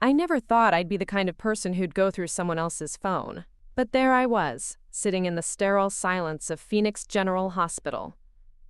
I never thought I'd be the kind of person who'd go through someone else's phone. But there I was, sitting in the sterile silence of Phoenix General Hospital,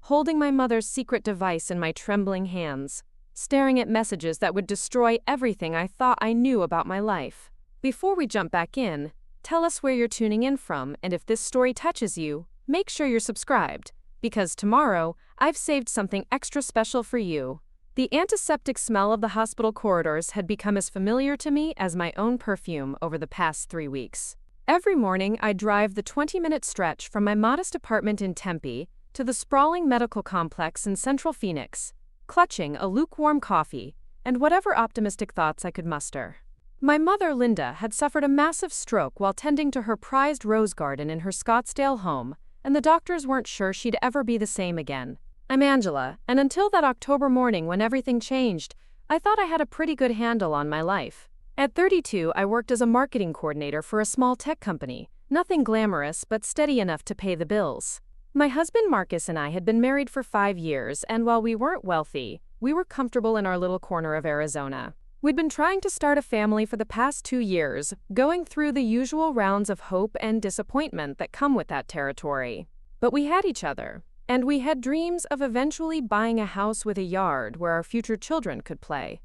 holding my mother's secret device in my trembling hands, staring at messages that would destroy everything I thought I knew about my life. Before we jump back in, tell us where you're tuning in from, and if this story touches you, make sure you're subscribed, because tomorrow, I've saved something extra special for you. The antiseptic smell of the hospital corridors had become as familiar to me as my own perfume over the past 3 weeks. Every morning, I drive the 20-minute stretch from my modest apartment in Tempe to the sprawling medical complex in central Phoenix, clutching a lukewarm coffee and whatever optimistic thoughts I could muster. My mother, Linda, had suffered a massive stroke while tending to her prized rose garden in her Scottsdale home, and the doctors weren't sure she'd ever be the same again. I'm Angela, and until that October morning when everything changed, I thought I had a pretty good handle on my life. At 32, I worked as a marketing coordinator for a small tech company, nothing glamorous but steady enough to pay the bills. My husband Marcus and I had been married for 5 years, and while we weren't wealthy, we were comfortable in our little corner of Arizona. We'd been trying to start a family for the past 2 years, going through the usual rounds of hope and disappointment that come with that territory. But we had each other, and we had dreams of eventually buying a house with a yard where our future children could play.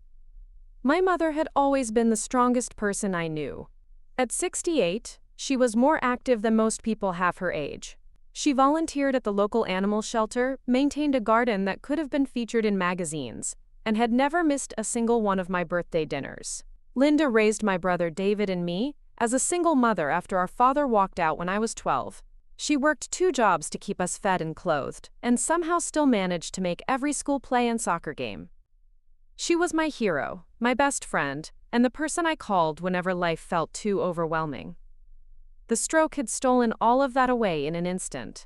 My mother had always been the strongest person I knew. At 68, she was more active than most people half her age. She volunteered at the local animal shelter, maintained a garden that could have been featured in magazines, and had never missed a single one of my birthday dinners. Linda raised my brother David and me as a single mother after our father walked out when I was 12. She worked 2 jobs to keep us fed and clothed, and somehow still managed to make every school play and soccer game. She was my hero, my best friend, and the person I called whenever life felt too overwhelming. The stroke had stolen all of that away in an instant.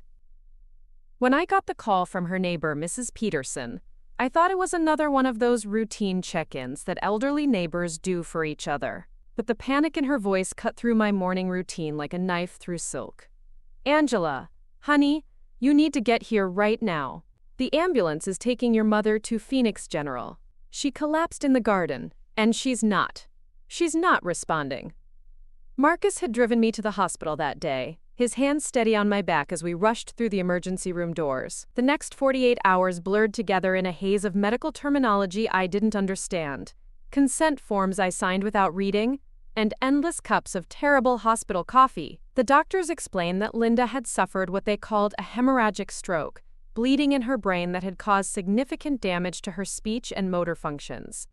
When I got the call from her neighbor, Mrs. Peterson, I thought it was another one of those routine check-ins that elderly neighbors do for each other. But the panic in her voice cut through my morning routine like a knife through silk. "Angela, honey, you need to get here right now. The ambulance is taking your mother to Phoenix General. She collapsed in the garden, and she's not responding." Marcus had driven me to the hospital that day, his hands steady on my back as we rushed through the emergency room doors. The next 48 hours blurred together in a haze of medical terminology I didn't understand, consent forms I signed without reading, and endless cups of terrible hospital coffee. The doctors explained that Linda had suffered what they called a hemorrhagic stroke, bleeding in her brain that had caused significant damage to her speech and motor functions.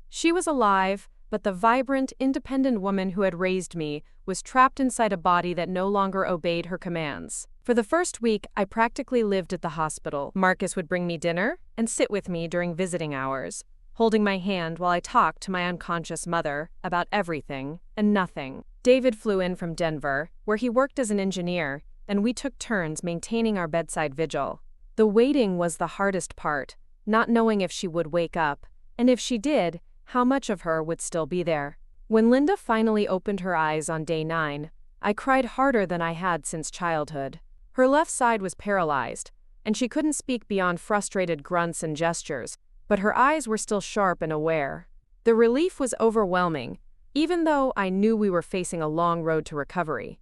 She was alive, but the vibrant, independent woman who had raised me was trapped inside a body that no longer obeyed her commands. For the first week, I practically lived at the hospital. Marcus would bring me dinner and sit with me during visiting hours, holding my hand while I talked to my unconscious mother about everything and nothing. David flew in from Denver, where he worked as an engineer, and we took turns maintaining our bedside vigil. The waiting was the hardest part, not knowing if she would wake up, and if she did, how much of her would still be there. When Linda finally opened her eyes on day 9, I cried harder than I had since childhood. Her left side was paralyzed, and she couldn't speak beyond frustrated grunts and gestures, but her eyes were still sharp and aware. The relief was overwhelming, even though I knew we were facing a long road to recovery.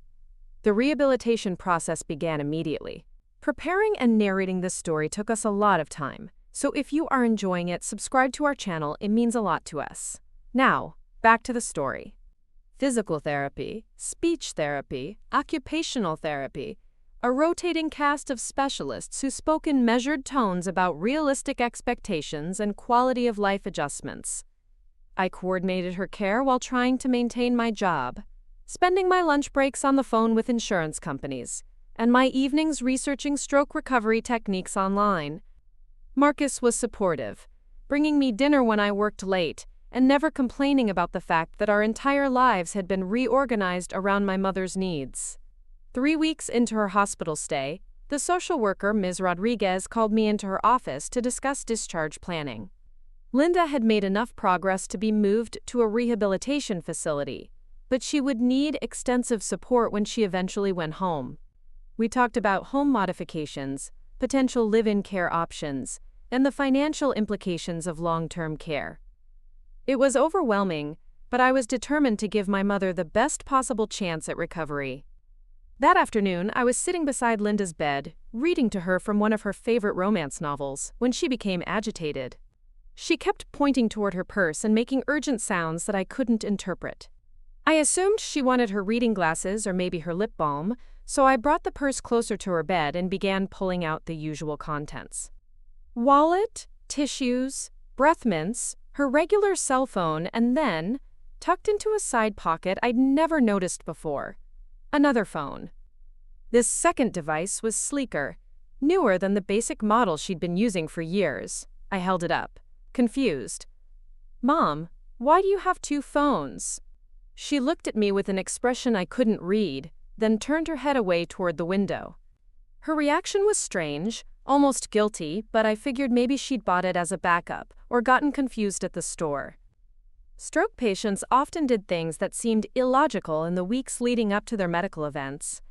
The rehabilitation process began immediately. Preparing and narrating this story took us a lot of time, so if you are enjoying it, subscribe to our channel, it means a lot to us. Now, back to the story. Physical therapy, speech therapy, occupational therapy, a rotating cast of specialists who spoke in measured tones about realistic expectations and quality of life adjustments. I coordinated her care while trying to maintain my job, spending my lunch breaks on the phone with insurance companies, and my evenings researching stroke recovery techniques online. Marcus was supportive, bringing me dinner when I worked late, and never complaining about the fact that our entire lives had been reorganized around my mother's needs. 3 weeks into her hospital stay, the social worker, Ms. Rodriguez, called me into her office to discuss discharge planning. Linda had made enough progress to be moved to a rehabilitation facility, but she would need extensive support when she eventually went home. We talked about home modifications, potential live-in care options, and the financial implications of long-term care. It was overwhelming, but I was determined to give my mother the best possible chance at recovery. That afternoon, I was sitting beside Linda's bed, reading to her from one of her favorite romance novels, when she became agitated. She kept pointing toward her purse and making urgent sounds that I couldn't interpret. I assumed she wanted her reading glasses or maybe her lip balm, so I brought the purse closer to her bed and began pulling out the usual contents. Wallet, tissues, breath mints, her regular cell phone, and then, tucked into a side pocket I'd never noticed before, another phone. This second device was sleeker, newer than the basic model she'd been using for years. I held it up, confused. "Mom, why do you have two phones?" She looked at me with an expression I couldn't read, then turned her head away toward the window. Her reaction was strange, almost guilty, but I figured maybe she'd bought it as a backup or gotten confused at the store. Stroke patients often did things that seemed illogical in the weeks leading up to their medical events.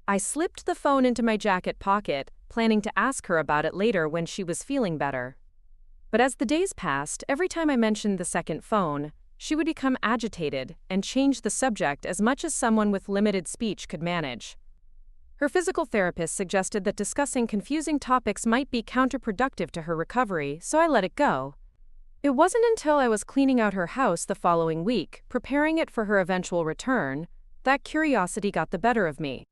I slipped the phone into my jacket pocket, planning to ask her about it later when she was feeling better. But as the days passed, every time I mentioned the second phone, she would become agitated and change the subject as much as someone with limited speech could manage. Her physical therapist suggested that discussing confusing topics might be counterproductive to her recovery, so I let it go. It wasn't until I was cleaning out her house the following week, preparing it for her eventual return, that curiosity got the better of me.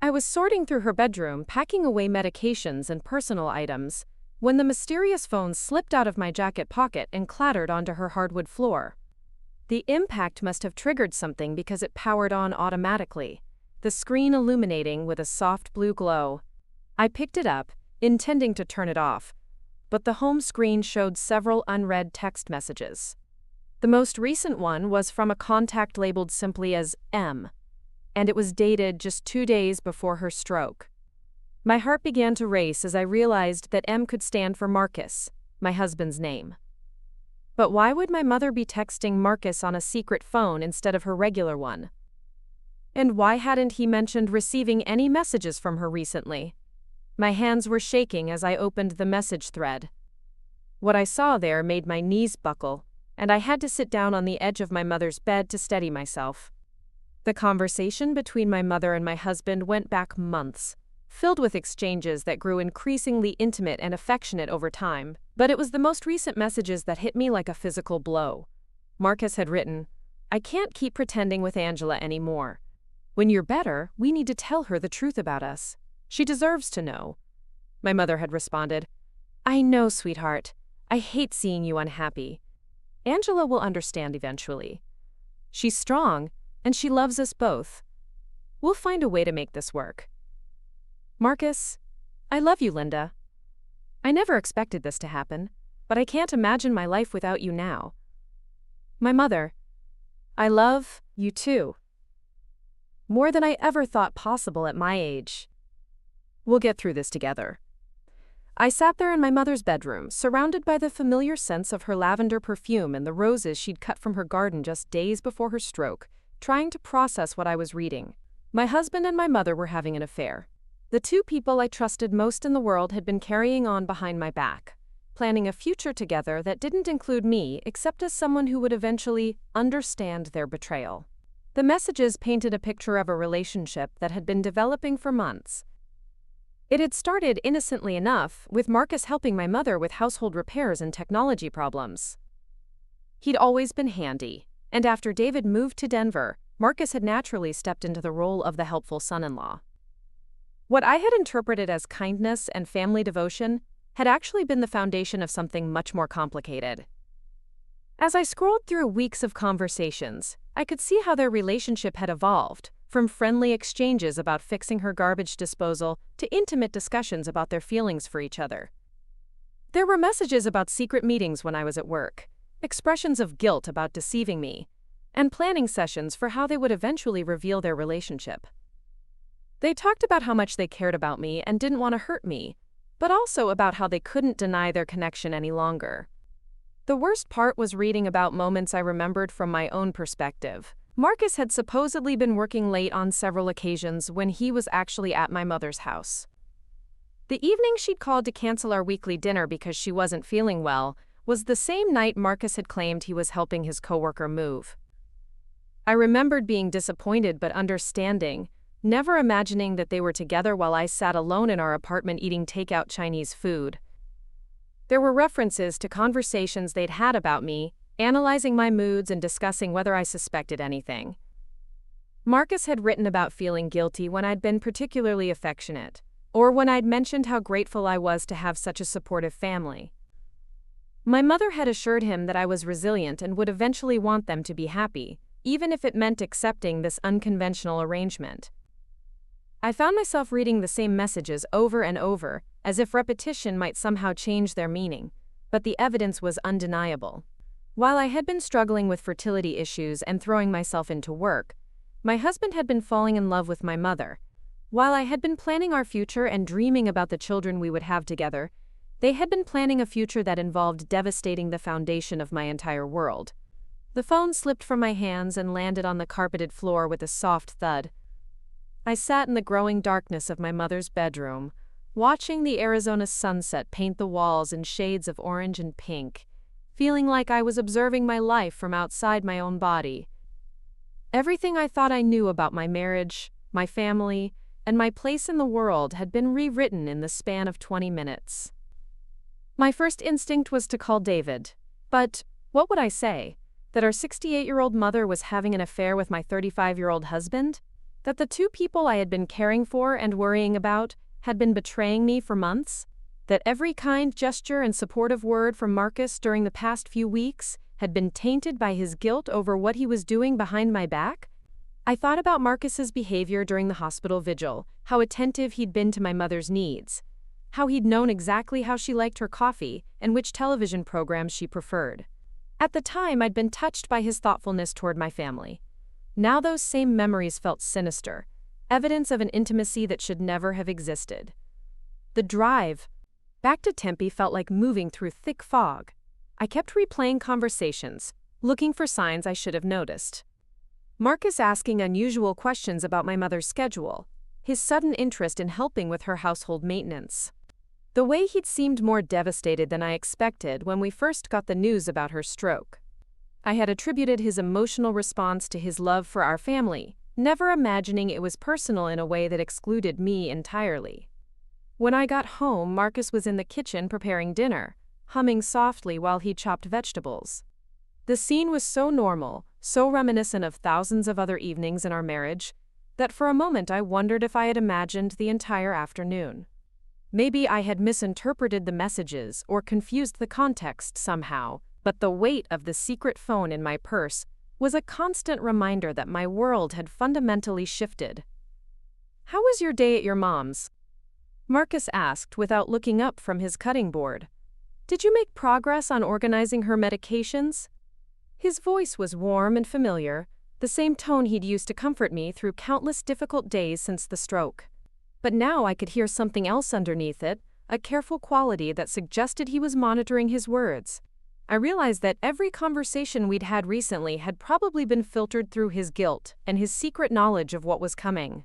I was sorting through her bedroom, packing away medications and personal items, when the mysterious phone slipped out of my jacket pocket and clattered onto her hardwood floor. The impact must have triggered something because it powered on automatically, the screen illuminating with a soft blue glow. I picked it up, intending to turn it off, but the home screen showed several unread text messages. The most recent one was from a contact labeled simply as M, and it was dated just 2 days before her stroke. My heart began to race as I realized that M could stand for Marcus, my husband's name. But why would my mother be texting Marcus on a secret phone instead of her regular one? And why hadn't he mentioned receiving any messages from her recently? My hands were shaking as I opened the message thread. What I saw there made my knees buckle, and I had to sit down on the edge of my mother's bed to steady myself. The conversation between my mother and my husband went back months, filled with exchanges that grew increasingly intimate and affectionate over time, but it was the most recent messages that hit me like a physical blow. Marcus had written, "I can't keep pretending with Angela anymore. When you're better, we need to tell her the truth about us. She deserves to know." My mother had responded, "I know, sweetheart. I hate seeing you unhappy. Angela will understand eventually. She's strong, and she loves us both. We'll find a way to make this work. Marcus, I love you, Linda. I never expected this to happen, but I can't imagine my life without you now. My mother, I love you too. More than I ever thought possible at my age. We'll get through this together." I sat there in my mother's bedroom, surrounded by the familiar scents of her lavender perfume and the roses she'd cut from her garden just days before her stroke, trying to process what I was reading. My husband and my mother were having an affair. The two people I trusted most in the world had been carrying on behind my back, planning a future together that didn't include me except as someone who would eventually understand their betrayal. The messages painted a picture of a relationship that had been developing for months. It had started innocently enough, with Marcus helping my mother with household repairs and technology problems. He'd always been handy, and after David moved to Denver, Marcus had naturally stepped into the role of the helpful son-in-law. What I had interpreted as kindness and family devotion had actually been the foundation of something much more complicated. As I scrolled through weeks of conversations, I could see how their relationship had evolved, from friendly exchanges about fixing her garbage disposal to intimate discussions about their feelings for each other. There were messages about secret meetings when I was at work, expressions of guilt about deceiving me, and planning sessions for how they would eventually reveal their relationship. They talked about how much they cared about me and didn't want to hurt me, but also about how they couldn't deny their connection any longer. The worst part was reading about moments I remembered from my own perspective. Marcus had supposedly been working late on several occasions when he was actually at my mother's house. The evening she'd called to cancel our weekly dinner because she wasn't feeling well was the same night Marcus had claimed he was helping his coworker move. I remembered being disappointed but understanding, never imagining that they were together while I sat alone in our apartment eating takeout Chinese food. There were references to conversations they'd had about me, analyzing my moods and discussing whether I suspected anything. Marcus had written about feeling guilty when I'd been particularly affectionate, or when I'd mentioned how grateful I was to have such a supportive family. My mother had assured him that I was resilient and would eventually want them to be happy, even if it meant accepting this unconventional arrangement. I found myself reading the same messages over and over, as if repetition might somehow change their meaning, but the evidence was undeniable. While I had been struggling with fertility issues and throwing myself into work, my husband had been falling in love with my mother. While I had been planning our future and dreaming about the children we would have together, they had been planning a future that involved devastating the foundation of my entire world. The phone slipped from my hands and landed on the carpeted floor with a soft thud. I sat in the growing darkness of my mother's bedroom, watching the Arizona sunset paint the walls in shades of orange and pink, feeling like I was observing my life from outside my own body. Everything I thought I knew about my marriage, my family, and my place in the world had been rewritten in the span of 20 minutes. My first instinct was to call David, but what would I say? That our 68-year-old mother was having an affair with my 35-year-old husband? That the two people I had been caring for and worrying about had been betraying me for months? That every kind gesture and supportive word from Marcus during the past few weeks had been tainted by his guilt over what he was doing behind my back? I thought about Marcus's behavior during the hospital vigil, how attentive he'd been to my mother's needs, how he'd known exactly how she liked her coffee and which television programs she preferred. At the time, I'd been touched by his thoughtfulness toward my family. Now those same memories felt sinister, evidence of an intimacy that should never have existed. The drive back to Tempe felt like moving through thick fog. I kept replaying conversations, looking for signs I should have noticed. Marcus asking unusual questions about my mother's schedule, his sudden interest in helping with her household maintenance. The way he'd seemed more devastated than I expected when we first got the news about her stroke. I had attributed his emotional response to his love for our family, never imagining it was personal in a way that excluded me entirely. When I got home, Marcus was in the kitchen preparing dinner, humming softly while he chopped vegetables. The scene was so normal, so reminiscent of thousands of other evenings in our marriage, that for a moment I wondered if I had imagined the entire afternoon. Maybe I had misinterpreted the messages or confused the context somehow, but the weight of the secret phone in my purse was a constant reminder that my world had fundamentally shifted. "How was your day at your mom's?" Marcus asked without looking up from his cutting board. "Did you make progress on organizing her medications?" His voice was warm and familiar, the same tone he'd used to comfort me through countless difficult days since the stroke. But now I could hear something else underneath it, a careful quality that suggested he was monitoring his words. I realized that every conversation we'd had recently had probably been filtered through his guilt and his secret knowledge of what was coming.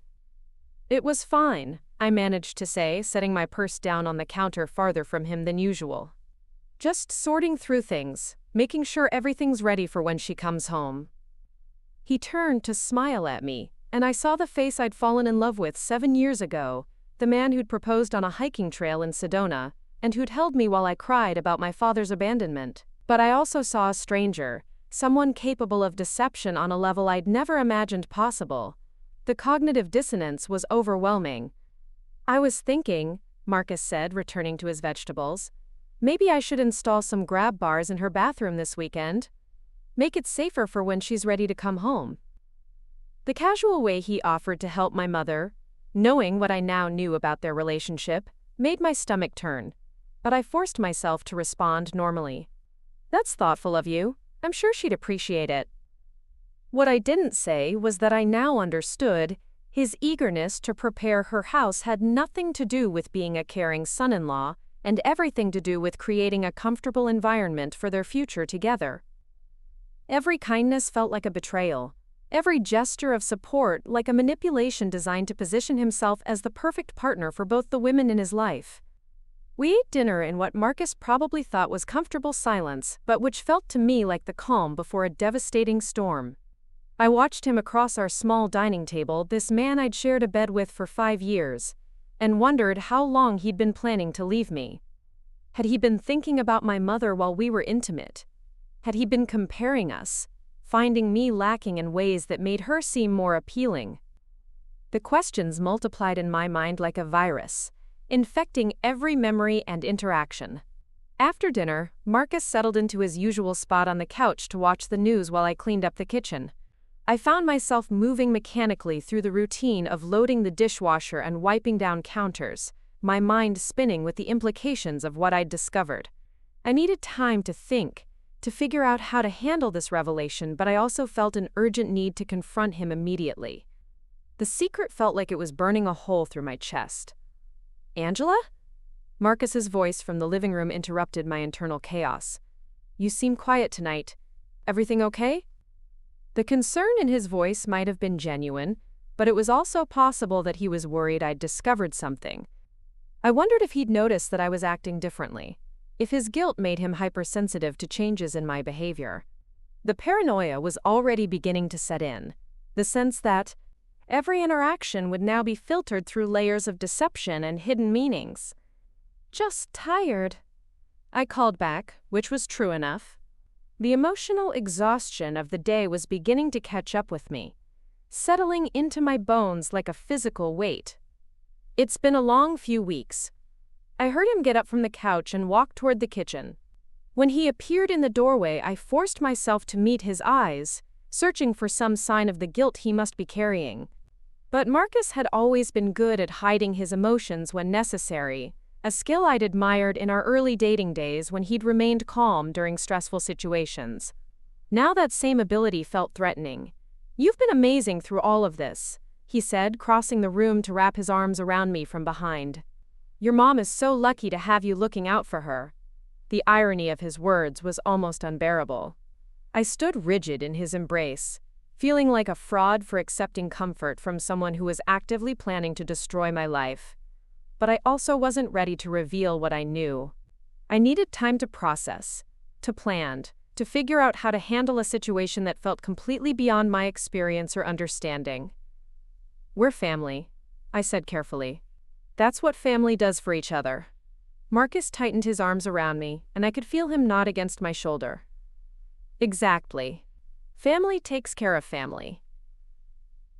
"It was fine," I managed to say, setting my purse down on the counter farther from him than usual. "Just sorting through things, making sure everything's ready for when she comes home." He turned to smile at me, and I saw the face I'd fallen in love with 7 years ago, the man who'd proposed on a hiking trail in Sedona, and who'd held me while I cried about my father's abandonment. But I also saw a stranger, someone capable of deception on a level I'd never imagined possible. The cognitive dissonance was overwhelming. "I was thinking," Marcus said, returning to his vegetables, "maybe I should install some grab bars in her bathroom this weekend. Make it safer for when she's ready to come home." The casual way he offered to help my mother, knowing what I now knew about their relationship, made my stomach turn, but I forced myself to respond normally. "That's thoughtful of you. I'm sure she'd appreciate it." What I didn't say was that I now understood his eagerness to prepare her house had nothing to do with being a caring son-in-law and everything to do with creating a comfortable environment for their future together. Every kindness felt like a betrayal. Every gesture of support like a manipulation designed to position himself as the perfect partner for both the women in his life. We ate dinner in what Marcus probably thought was comfortable silence, but which felt to me like the calm before a devastating storm. I watched him across our small dining table, this man I'd shared a bed with for 5 years, and wondered how long he'd been planning to leave me. Had he been thinking about my mother while we were intimate? Had he been comparing us, finding me lacking in ways that made her seem more appealing? The questions multiplied in my mind like a virus, infecting every memory and interaction. After dinner, Marcus settled into his usual spot on the couch to watch the news while I cleaned up the kitchen. I found myself moving mechanically through the routine of loading the dishwasher and wiping down counters, my mind spinning with the implications of what I'd discovered. I needed time to think, to figure out how to handle this revelation, but I also felt an urgent need to confront him immediately. The secret felt like it was burning a hole through my chest. "Angela?" Marcus's voice from the living room interrupted my internal chaos. "You seem quiet tonight. Everything okay?" The concern in his voice might have been genuine, but it was also possible that he was worried I'd discovered something. I wondered if he'd noticed that I was acting differently, if his guilt made him hypersensitive to changes in my behavior. The paranoia was already beginning to set in, the sense that every interaction would now be filtered through layers of deception and hidden meanings. "Just tired," I called back, which was true enough. The emotional exhaustion of the day was beginning to catch up with me, settling into my bones like a physical weight. "It's been a long few weeks." I heard him get up from the couch and walk toward the kitchen. When he appeared in the doorway, I forced myself to meet his eyes, searching for some sign of the guilt he must be carrying. But Marcus had always been good at hiding his emotions when necessary, a skill I'd admired in our early dating days when he'd remained calm during stressful situations. Now that same ability felt threatening. "You've been amazing through all of this," he said, crossing the room to wrap his arms around me from behind. "Your mom is so lucky to have you looking out for her." The irony of his words was almost unbearable. I stood rigid in his embrace, feeling like a fraud for accepting comfort from someone who was actively planning to destroy my life. But I also wasn't ready to reveal what I knew. I needed time to process, to plan, to figure out how to handle a situation that felt completely beyond my experience or understanding. "We're family," I said carefully. "That's what family does for each other." Marcus tightened his arms around me, and I could feel him nod against my shoulder. "Exactly. Family takes care of family."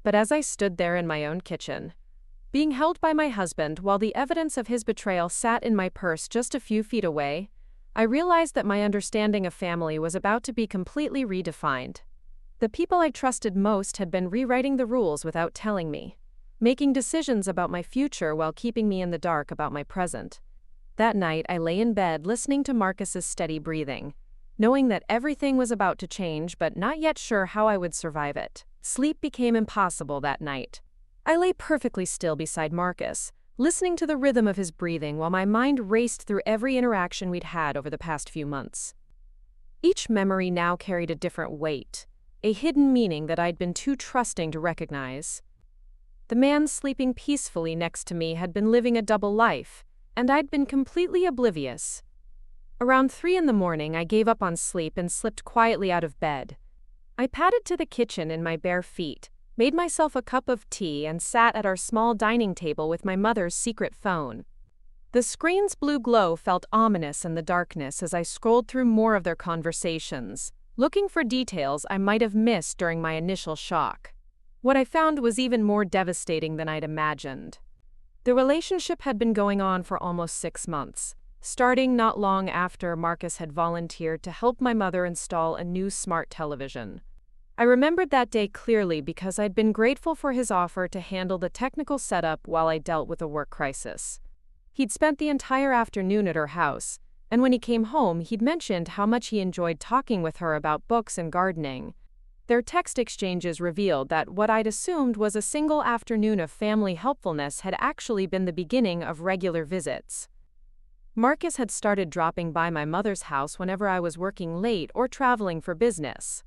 But as I stood there in my own kitchen, being held by my husband while the evidence of his betrayal sat in my purse just a few feet away, I realized that my understanding of family was about to be completely redefined. The people I trusted most had been rewriting the rules without telling me, making decisions about my future while keeping me in the dark about my present. That night, I lay in bed listening to Marcus's steady breathing, knowing that everything was about to change but not yet sure how I would survive it. Sleep became impossible that night. I lay perfectly still beside Marcus, listening to the rhythm of his breathing while my mind raced through every interaction we'd had over the past few months. Each memory now carried a different weight, a hidden meaning that I'd been too trusting to recognize. The man sleeping peacefully next to me had been living a double life, and I'd been completely oblivious. Around 3 a.m, I gave up on sleep and slipped quietly out of bed. I padded to the kitchen in my bare feet, made myself a cup of tea, and sat at our small dining table with my mother's secret phone. The screen's blue glow felt ominous in the darkness as I scrolled through more of their conversations, looking for details I might have missed during my initial shock. What I found was even more devastating than I'd imagined. The relationship had been going on for almost 6 months, starting not long after Marcus had volunteered to help my mother install a new smart television. I remembered that day clearly because I'd been grateful for his offer to handle the technical setup while I dealt with a work crisis. He'd spent the entire afternoon at her house, and when he came home, he'd mentioned how much he enjoyed talking with her about books and gardening. Their text exchanges revealed that what I'd assumed was a single afternoon of family helpfulness had actually been the beginning of regular visits. Marcus had started dropping by my mother's house whenever I was working late or traveling for business.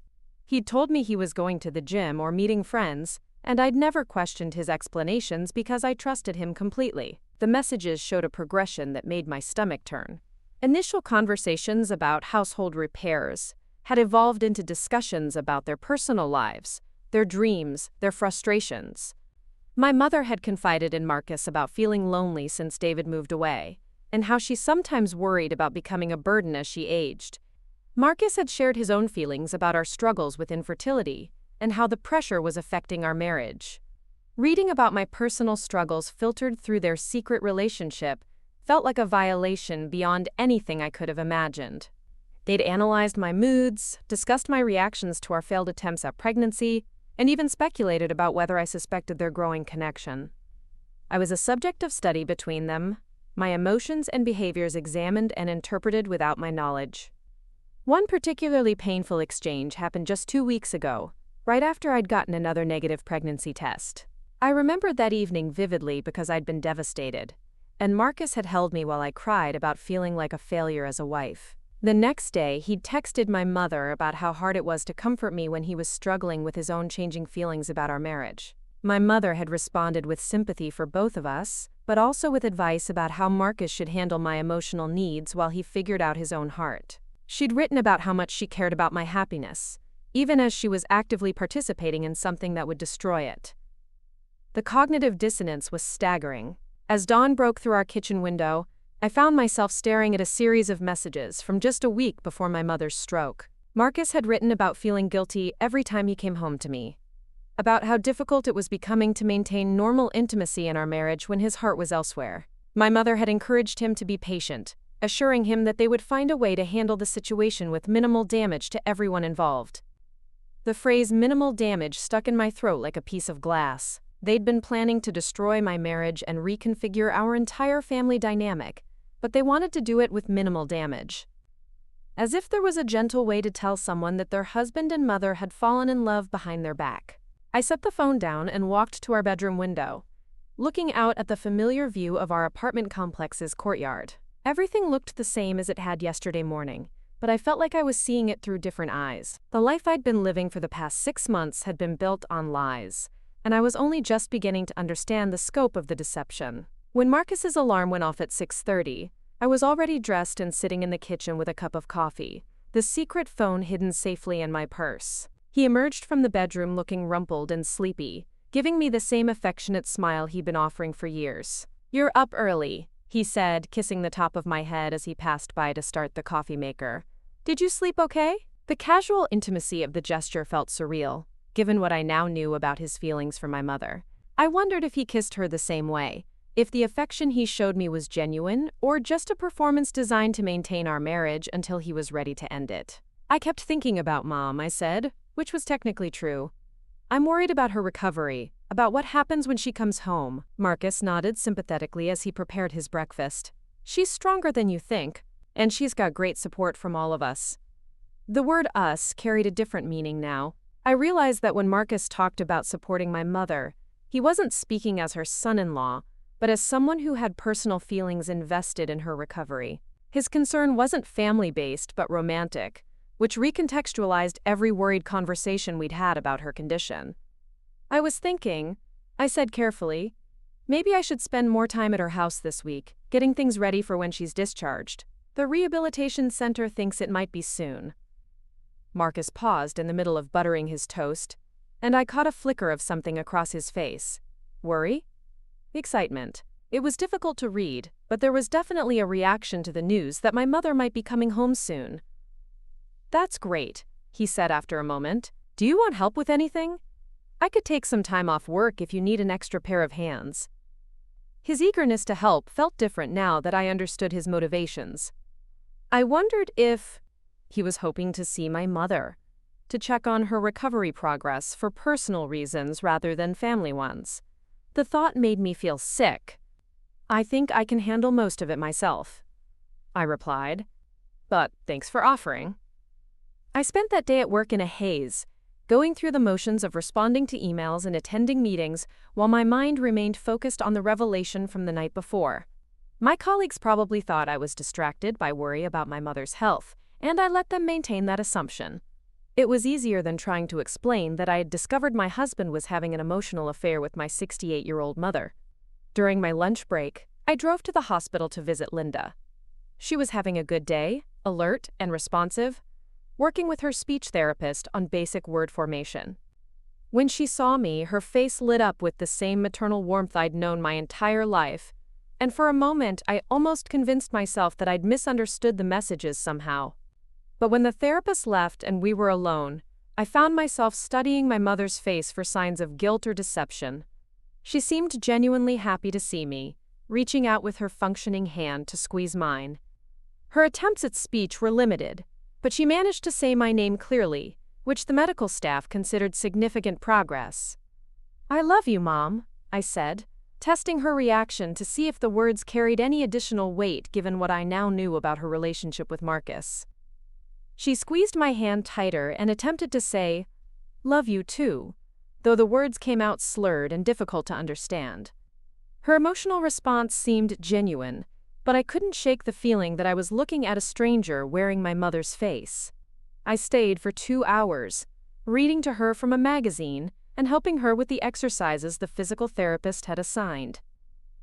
He'd told me he was going to the gym or meeting friends, and I'd never questioned his explanations because I trusted him completely. the messages showed a progression that made my stomach turn. Initial conversations about household repairs had evolved into discussions about their personal lives, their dreams, their frustrations. My mother had confided in Marcus about feeling lonely since David moved away, and how she sometimes worried about becoming a burden as she aged. Marcus had shared his own feelings about our struggles with infertility, and how the pressure was affecting our marriage. Reading about my personal struggles filtered through their secret relationship felt like a violation beyond anything I could have imagined. They'd analyzed my moods, discussed my reactions to our failed attempts at pregnancy, and even speculated about whether I suspected their growing connection. I was a subject of study between them, my emotions and behaviors examined and interpreted without my knowledge. One particularly painful exchange happened just 2 weeks ago, right after I'd gotten another negative pregnancy test. I remembered that evening vividly because I'd been devastated, and Marcus had held me while I cried about feeling like a failure as a wife. The next day, he'd texted my mother about how hard it was to comfort me when he was struggling with his own changing feelings about our marriage. My mother had responded with sympathy for both of us, but also with advice about how Marcus should handle my emotional needs while he figured out his own heart. She'd written about how much she cared about my happiness, even as she was actively participating in something that would destroy it. The cognitive dissonance was staggering. As dawn broke through our kitchen window, I found myself staring at a series of messages from just a week before my mother's stroke. Marcus had written about feeling guilty every time he came home to me, about how difficult it was becoming to maintain normal intimacy in our marriage when his heart was elsewhere. My mother had encouraged him to be patient, assuring him that they would find a way to handle the situation with minimal damage to everyone involved. The phrase minimal damage stuck in my throat like a piece of glass. They'd been planning to destroy my marriage and reconfigure our entire family dynamic, but they wanted to do it with minimal damage. As if there was a gentle way to tell someone that their husband and mother had fallen in love behind their back. I set the phone down and walked to our bedroom window, looking out at the familiar view of our apartment complex's courtyard. Everything looked the same as it had yesterday morning, but I felt like I was seeing it through different eyes. The life I'd been living for the past 6 months had been built on lies, and I was only just beginning to understand the scope of the deception. When Marcus's alarm went off at 6:30, I was already dressed and sitting in the kitchen with a cup of coffee, the secret phone hidden safely in my purse. He emerged from the bedroom looking rumpled and sleepy, giving me the same affectionate smile he'd been offering for years. "You're up early," he said, kissing the top of my head as he passed by to start the coffee maker. "Did you sleep okay?" The casual intimacy of the gesture felt surreal, given what I now knew about his feelings for my mother. I wondered if he kissed her the same way, if the affection he showed me was genuine or just a performance designed to maintain our marriage until he was ready to end it. "I kept thinking about Mom," I said, which was technically true. "I'm worried about her recovery, about what happens when she comes home." Marcus nodded sympathetically as he prepared his breakfast. "She's stronger than you think, and she's got great support from all of us." The word us carried a different meaning now. I realized that when Marcus talked about supporting my mother, he wasn't speaking as her son-in-law, but as someone who had personal feelings invested in her recovery. His concern wasn't family-based but romantic, which recontextualized every worried conversation we'd had about her condition. "I was thinking," I said carefully, "maybe I should spend more time at her house this week, getting things ready for when she's discharged. The rehabilitation center thinks it might be soon." Marcus paused in the middle of buttering his toast, and I caught a flicker of something across his face. Worry? Excitement. It was difficult to read, but there was definitely a reaction to the news that my mother might be coming home soon. "That's great," he said after a moment. "Do you want help with anything? I could take some time off work if you need an extra pair of hands." His eagerness to help felt different now that I understood his motivations. I wondered if he was hoping to see my mother, to check on her recovery progress for personal reasons rather than family ones. The thought made me feel sick. "I think I can handle most of it myself," I replied. "But thanks for offering." I spent that day at work in a haze, going through the motions of responding to emails and attending meetings while my mind remained focused on the revelation from the night before. My colleagues probably thought I was distracted by worry about my mother's health, and I let them maintain that assumption. It was easier than trying to explain that I had discovered my husband was having an emotional affair with my 68-year-old mother. During my lunch break, I drove to the hospital to visit Linda. She was having a good day, alert and responsive, working with her speech therapist on basic word formation. When she saw me, her face lit up with the same maternal warmth I'd known my entire life, and for a moment I almost convinced myself that I'd misunderstood the messages somehow. But when the therapist left and we were alone, I found myself studying my mother's face for signs of guilt or deception. She seemed genuinely happy to see me, reaching out with her functioning hand to squeeze mine. Her attempts at speech were limited, but she managed to say my name clearly, which the medical staff considered significant progress. "I love you, Mom," I said, testing her reaction to see if the words carried any additional weight given what I now knew about her relationship with Marcus. She squeezed my hand tighter and attempted to say, "Love you too," though the words came out slurred and difficult to understand. Her emotional response seemed genuine, but I couldn't shake the feeling that I was looking at a stranger wearing my mother's face. I stayed for 2 hours, reading to her from a magazine and helping her with the exercises the physical therapist had assigned.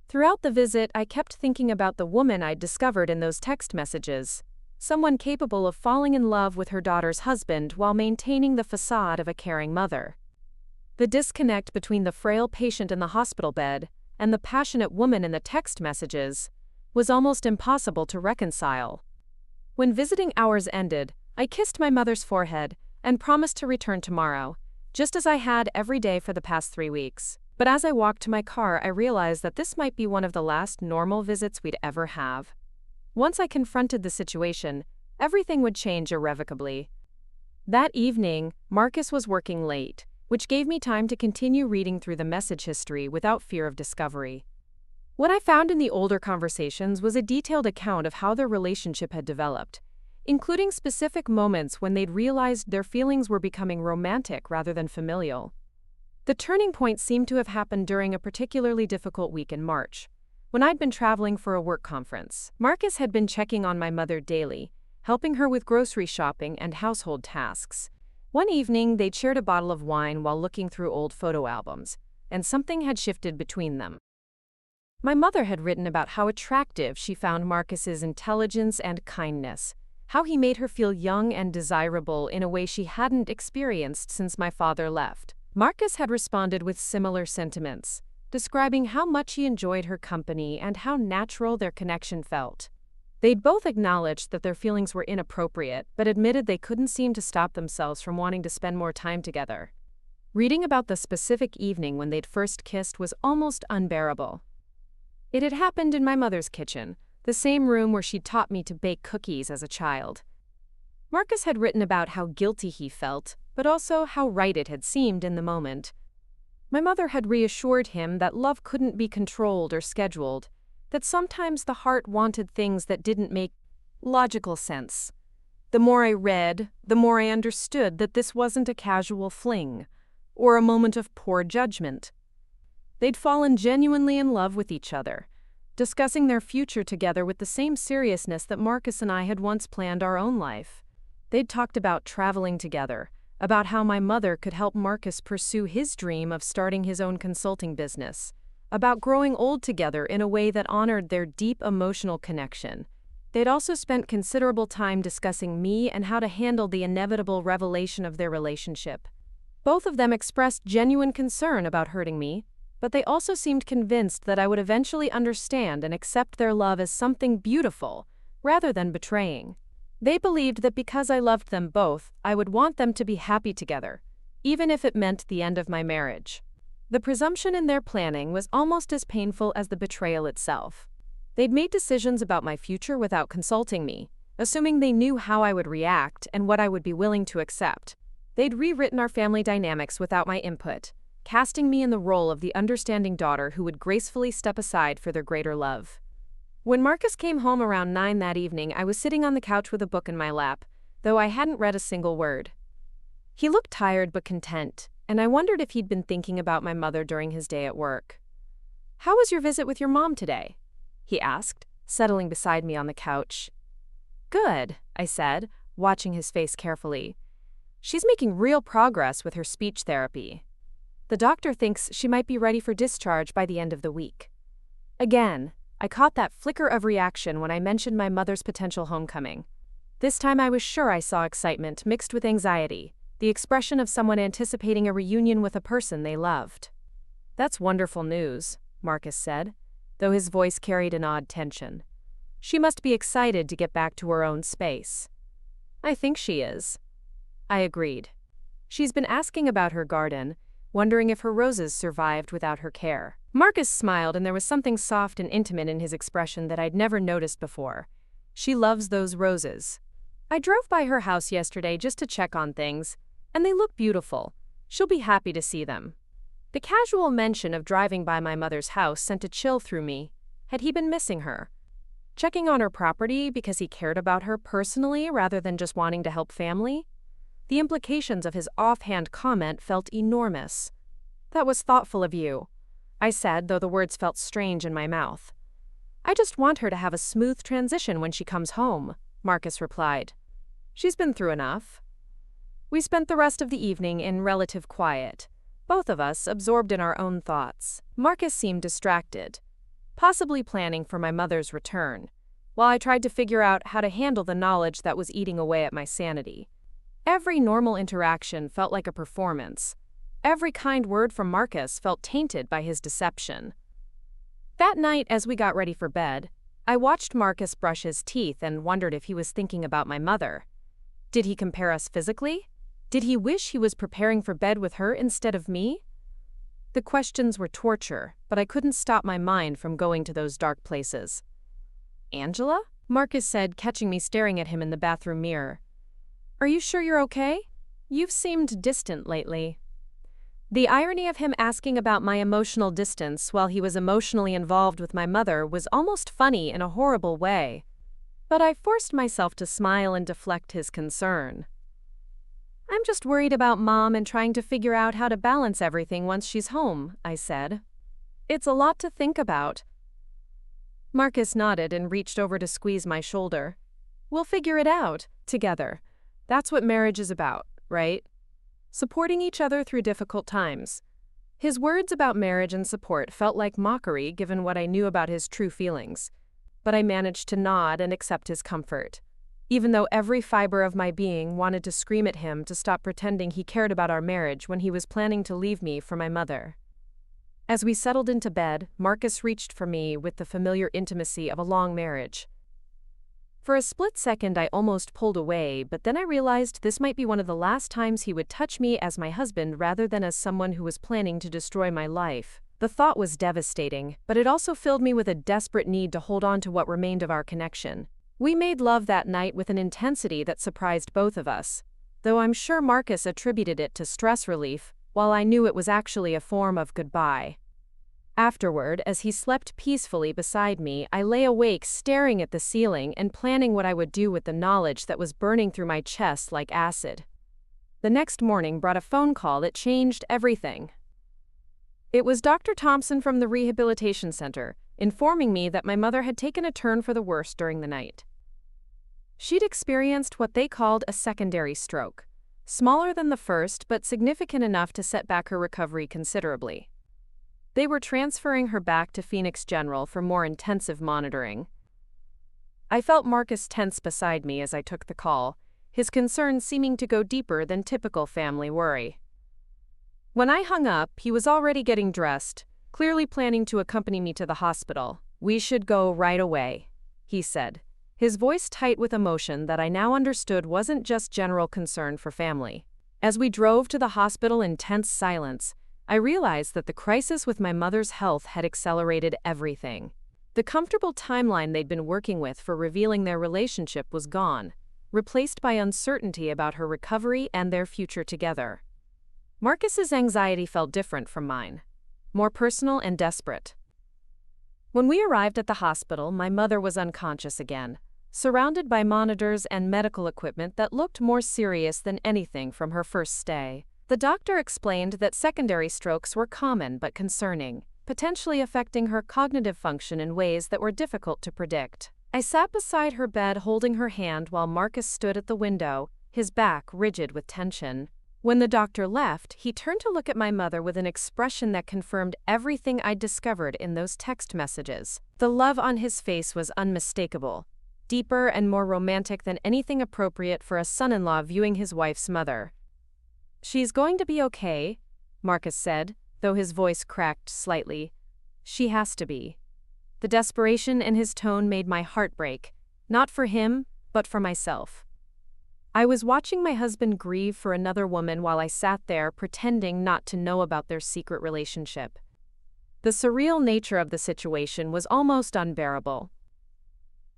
Throughout the visit, I kept thinking about the woman I'd discovered in those text messages, someone capable of falling in love with her daughter's husband while maintaining the facade of a caring mother. The disconnect between the frail patient in the hospital bed and the passionate woman in the text messages was almost impossible to reconcile. When visiting hours ended, I kissed my mother's forehead and promised to return tomorrow, just as I had every day for the past 3 weeks. But as I walked to my car, I realized that this might be one of the last normal visits we'd ever have. Once I confronted the situation, everything would change irrevocably. That evening, Marcus was working late, which gave me time to continue reading through the message history without fear of discovery. What I found in the older conversations was a detailed account of how their relationship had developed, including specific moments when they'd realized their feelings were becoming romantic rather than familial. The turning point seemed to have happened during a particularly difficult week in March, when I'd been traveling for a work conference. Marcus had been checking on my mother daily, helping her with grocery shopping and household tasks. One evening, they'd shared a bottle of wine while looking through old photo albums, and something had shifted between them. My mother had written about how attractive she found Marcus's intelligence and kindness, how he made her feel young and desirable in a way she hadn't experienced since my father left. Marcus had responded with similar sentiments, describing how much he enjoyed her company and how natural their connection felt. They'd both acknowledged that their feelings were inappropriate, but admitted they couldn't seem to stop themselves from wanting to spend more time together. Reading about the specific evening when they'd first kissed was almost unbearable. It had happened in my mother's kitchen, the same room where she'd taught me to bake cookies as a child. Marcus had written about how guilty he felt, but also how right it had seemed in the moment. My mother had reassured him that love couldn't be controlled or scheduled, that sometimes the heart wanted things that didn't make logical sense. The more I read, the more I understood that this wasn't a casual fling, or a moment of poor judgment. They'd fallen genuinely in love with each other, discussing their future together with the same seriousness that Marcus and I had once planned our own life. They'd talked about traveling together, about how my mother could help Marcus pursue his dream of starting his own consulting business, about growing old together in a way that honored their deep emotional connection. They'd also spent considerable time discussing me and how to handle the inevitable revelation of their relationship. Both of them expressed genuine concern about hurting me, but they also seemed convinced that I would eventually understand and accept their love as something beautiful, rather than betraying. They believed that because I loved them both, I would want them to be happy together, even if it meant the end of my marriage. The presumption in their planning was almost as painful as the betrayal itself. They'd made decisions about my future without consulting me, assuming they knew how I would react and what I would be willing to accept. They'd rewritten our family dynamics without my input, casting me in the role of the understanding daughter who would gracefully step aside for their greater love. When Marcus came home around 9 that evening, I was sitting on the couch with a book in my lap, though I hadn't read a single word. He looked tired but content, and I wondered if he'd been thinking about my mother during his day at work. "How was your visit with your mom today?" he asked, settling beside me on the couch. "Good," I said, watching his face carefully. "She's making real progress with her speech therapy. The doctor thinks she might be ready for discharge by the end of the week." Again, I caught that flicker of reaction when I mentioned my mother's potential homecoming. This time I was sure I saw excitement mixed with anxiety, the expression of someone anticipating a reunion with a person they loved. "That's wonderful news," Marcus said, though his voice carried an odd tension. "She must be excited to get back to her own space." "I think she is," I agreed. "She's been asking about her garden, wondering if her roses survived without her care." Marcus smiled, and there was something soft and intimate in his expression that I'd never noticed before. "She loves those roses. I drove by her house yesterday just to check on things, and they look beautiful. She'll be happy to see them." The casual mention of driving by my mother's house sent a chill through me. Had he been missing her? Checking on her property because he cared about her personally rather than just wanting to help family? The implications of his offhand comment felt enormous. "That was thoughtful of you," I said, though the words felt strange in my mouth. "I just want her to have a smooth transition when she comes home," Marcus replied. "She's been through enough." We spent the rest of the evening in relative quiet, both of us absorbed in our own thoughts. Marcus seemed distracted, possibly planning for my mother's return, while I tried to figure out how to handle the knowledge that was eating away at my sanity. Every normal interaction felt like a performance. Every kind word from Marcus felt tainted by his deception. That night, as we got ready for bed, I watched Marcus brush his teeth and wondered if he was thinking about my mother. Did he compare us physically? Did he wish he was preparing for bed with her instead of me? The questions were torture, but I couldn't stop my mind from going to those dark places. "Angela?" Marcus said, catching me staring at him in the bathroom mirror. "Are you sure you're okay? You've seemed distant lately." The irony of him asking about my emotional distance while he was emotionally involved with my mother was almost funny in a horrible way. But I forced myself to smile and deflect his concern. "I'm just worried about Mom and trying to figure out how to balance everything once she's home," I said. "It's a lot to think about." Marcus nodded and reached over to squeeze my shoulder. "We'll figure it out, together. That's what marriage is about, right? Supporting each other through difficult times." His words about marriage and support felt like mockery given what I knew about his true feelings, but I managed to nod and accept his comfort, even though every fiber of my being wanted to scream at him to stop pretending he cared about our marriage when he was planning to leave me for my mother. As we settled into bed, Marcus reached for me with the familiar intimacy of a long marriage. For a split second I almost pulled away, but then I realized this might be one of the last times he would touch me as my husband rather than as someone who was planning to destroy my life. The thought was devastating, but it also filled me with a desperate need to hold on to what remained of our connection. We made love that night with an intensity that surprised both of us, though I'm sure Marcus attributed it to stress relief, while I knew it was actually a form of goodbye. Afterward, as he slept peacefully beside me, I lay awake staring at the ceiling and planning what I would do with the knowledge that was burning through my chest like acid. The next morning brought a phone call that changed everything. It was Dr. Thompson from the rehabilitation center, informing me that my mother had taken a turn for the worse during the night. She'd experienced what they called a secondary stroke, smaller than the first but significant enough to set back her recovery considerably. They were transferring her back to Phoenix General for more intensive monitoring. I felt Marcus tense beside me as I took the call, his concern seeming to go deeper than typical family worry. When I hung up, he was already getting dressed, clearly planning to accompany me to the hospital. "We should go right away," he said, his voice tight with emotion that I now understood wasn't just general concern for family. As we drove to the hospital in tense silence, I realized that the crisis with my mother's health had accelerated everything. The comfortable timeline they'd been working with for revealing their relationship was gone, replaced by uncertainty about her recovery and their future together. Marcus's anxiety felt different from mine, more personal and desperate. When we arrived at the hospital, my mother was unconscious again, surrounded by monitors and medical equipment that looked more serious than anything from her first stay. The doctor explained that secondary strokes were common but concerning, potentially affecting her cognitive function in ways that were difficult to predict. I sat beside her bed holding her hand while Marcus stood at the window, his back rigid with tension. When the doctor left, he turned to look at my mother with an expression that confirmed everything I'd discovered in those text messages. The love on his face was unmistakable, deeper and more romantic than anything appropriate for a son-in-law viewing his wife's mother. "She's going to be okay," Marcus said, though his voice cracked slightly. "She has to be." The desperation in his tone made my heart break, not for him, but for myself. I was watching my husband grieve for another woman while I sat there pretending not to know about their secret relationship. The surreal nature of the situation was almost unbearable.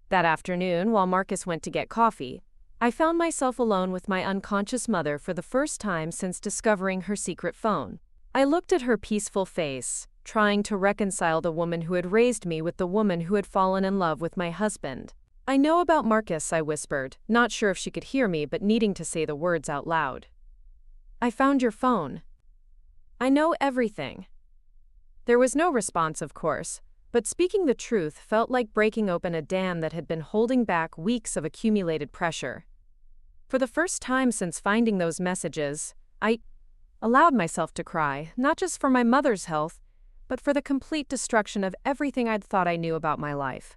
That afternoon, while Marcus went to get coffee, I found myself alone with my unconscious mother for the first time since discovering her secret phone. I looked at her peaceful face, trying to reconcile the woman who had raised me with the woman who had fallen in love with my husband. "I know about Marcus," I whispered, not sure if she could hear me but needing to say the words out loud. "I found your phone. I know everything." There was no response, of course, but speaking the truth felt like breaking open a dam that had been holding back weeks of accumulated pressure. For the first time since finding those messages, I allowed myself to cry, not just for my mother's health, but for the complete destruction of everything I'd thought I knew about my life.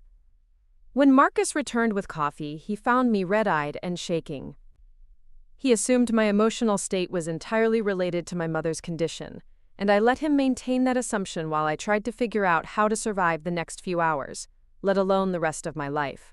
When Marcus returned with coffee, he found me red-eyed and shaking. He assumed my emotional state was entirely related to my mother's condition, and I let him maintain that assumption while I tried to figure out how to survive the next few hours, let alone the rest of my life.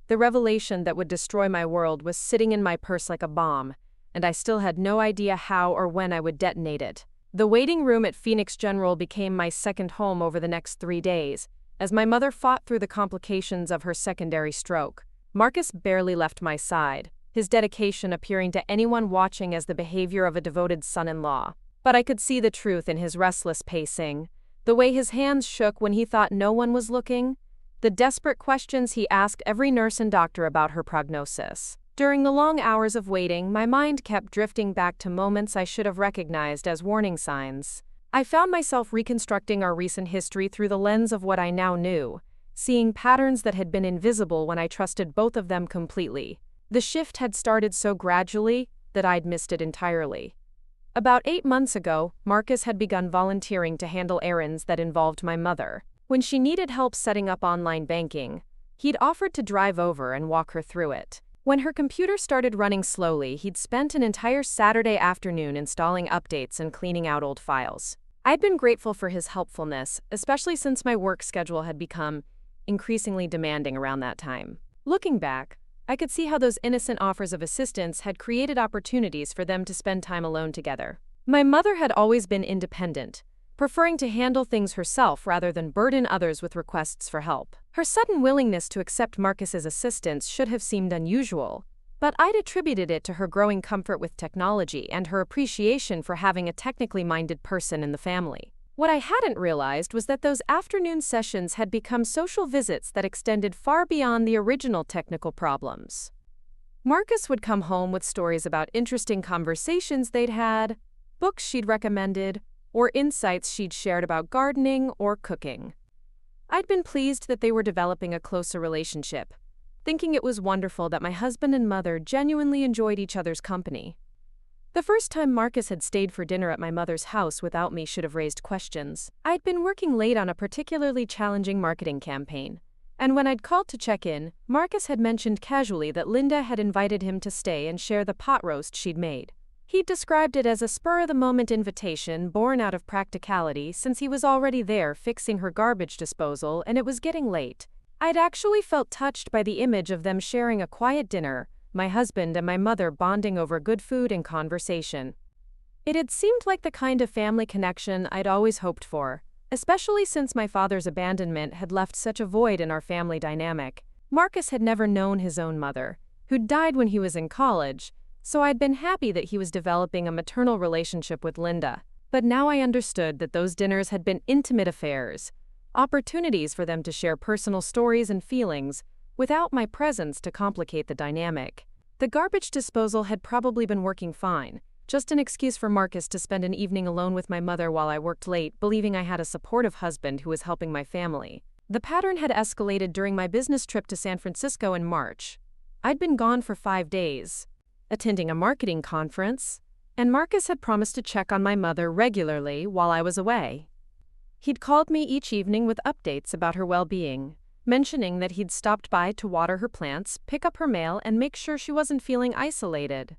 The revelation that would destroy my world was sitting in my purse like a bomb, and I still had no idea how or when I would detonate it. The waiting room at Phoenix General became my second home over the next 3 days, as my mother fought through the complications of her secondary stroke. Marcus barely left my side, his dedication appearing to anyone watching as the behavior of a devoted son-in-law. But I could see the truth in his restless pacing, the way his hands shook when he thought no one was looking, the desperate questions he asked every nurse and doctor about her prognosis. During the long hours of waiting, my mind kept drifting back to moments I should have recognized as warning signs. I found myself reconstructing our recent history through the lens of what I now knew, seeing patterns that had been invisible when I trusted both of them completely. The shift had started so gradually that I'd missed it entirely. About 8 months ago, Marcus had begun volunteering to handle errands that involved my mother. When she needed help setting up online banking, he'd offered to drive over and walk her through it. When her computer started running slowly, he'd spent an entire Saturday afternoon installing updates and cleaning out old files. I'd been grateful for his helpfulness, especially since my work schedule had become increasingly demanding around that time. Looking back, I could see how those innocent offers of assistance had created opportunities for them to spend time alone together. My mother had always been independent, preferring to handle things herself rather than burden others with requests for help. Her sudden willingness to accept Marcus's assistance should have seemed unusual, but I'd attributed it to her growing comfort with technology and her appreciation for having a technically minded person in the family. What I hadn't realized was that those afternoon sessions had become social visits that extended far beyond the original technical problems. Marcus would come home with stories about interesting conversations they'd had, books she'd recommended, or insights she'd shared about gardening or cooking. I'd been pleased that they were developing a closer relationship, thinking it was wonderful that my husband and mother genuinely enjoyed each other's company. The first time Marcus had stayed for dinner at my mother's house without me should have raised questions. I'd been working late on a particularly challenging marketing campaign, and when I'd called to check in, Marcus had mentioned casually that Linda had invited him to stay and share the pot roast she'd made. He'd described it as a spur-of-the-moment invitation born out of practicality since he was already there fixing her garbage disposal and it was getting late. I'd actually felt touched by the image of them sharing a quiet dinner, my husband and my mother bonding over good food and conversation. It had seemed like the kind of family connection I'd always hoped for, especially since my father's abandonment had left such a void in our family dynamic. Marcus had never known his own mother, who'd died when he was in college, so I'd been happy that he was developing a maternal relationship with Linda. But now I understood that those dinners had been intimate affairs, opportunities for them to share personal stories and feelings, without my presence to complicate the dynamic. The garbage disposal had probably been working fine, just an excuse for Marcus to spend an evening alone with my mother while I worked late, believing I had a supportive husband who was helping my family. The pattern had escalated during my business trip to San Francisco in March. I'd been gone for 5 days, attending a marketing conference, And Marcus had promised to check on my mother regularly while I was away. He'd called me each evening with updates about her well-being, mentioning that he'd stopped by to water her plants, pick up her mail, and make sure she wasn't feeling isolated.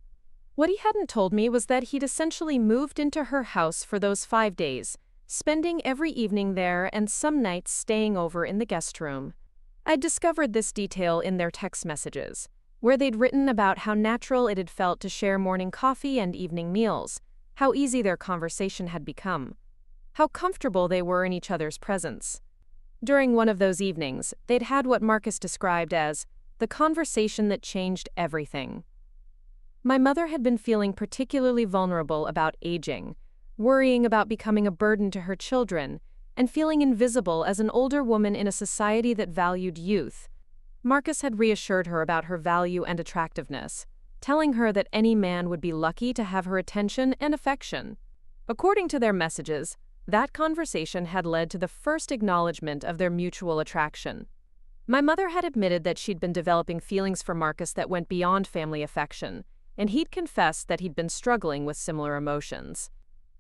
What he hadn't told me was that he'd essentially moved into her house for those 5 days, spending every evening there and some nights staying over in the guest room. I'd discovered this detail in their text messages, where they'd written about how natural it had felt to share morning coffee and evening meals, how easy their conversation had become, how comfortable they were in each other's presence. During one of those evenings, they'd had what Marcus described as the conversation that changed everything. My mother had been feeling particularly vulnerable about aging, worrying about becoming a burden to her children, and feeling invisible as an older woman in a society that valued youth. Marcus had reassured her about her value and attractiveness, telling her that any man would be lucky to have her attention and affection. According to their messages, that conversation had led to the first acknowledgement of their mutual attraction. My mother had admitted that she'd been developing feelings for Marcus that went beyond family affection, and he'd confessed that he'd been struggling with similar emotions.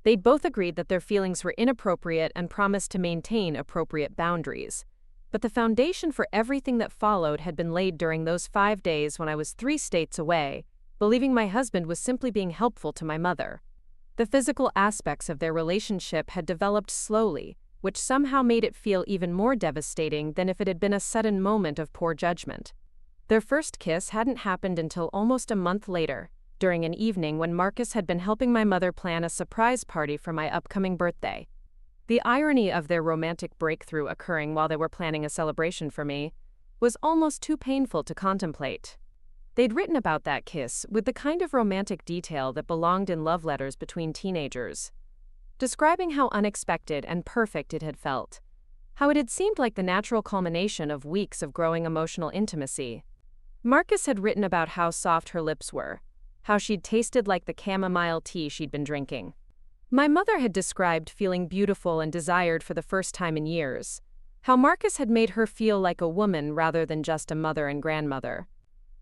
They'd both agreed that their feelings were inappropriate and promised to maintain appropriate boundaries. But the foundation for everything that followed had been laid during those 5 days when I was 3 states away, believing my husband was simply being helpful to my mother. The physical aspects of their relationship had developed slowly, which somehow made it feel even more devastating than if it had been a sudden moment of poor judgment. Their first kiss hadn't happened until almost a month later, during an evening when Marcus had been helping my mother plan a surprise party for my upcoming birthday. The irony of their romantic breakthrough occurring while they were planning a celebration for me was almost too painful to contemplate. They'd written about that kiss with the kind of romantic detail that belonged in love letters between teenagers, describing how unexpected and perfect it had felt, how it had seemed like the natural culmination of weeks of growing emotional intimacy. Marcus had written about how soft her lips were, how she'd tasted like the chamomile tea she'd been drinking. My mother had described feeling beautiful and desired for the first time in years, how Marcus had made her feel like a woman rather than just a mother and grandmother.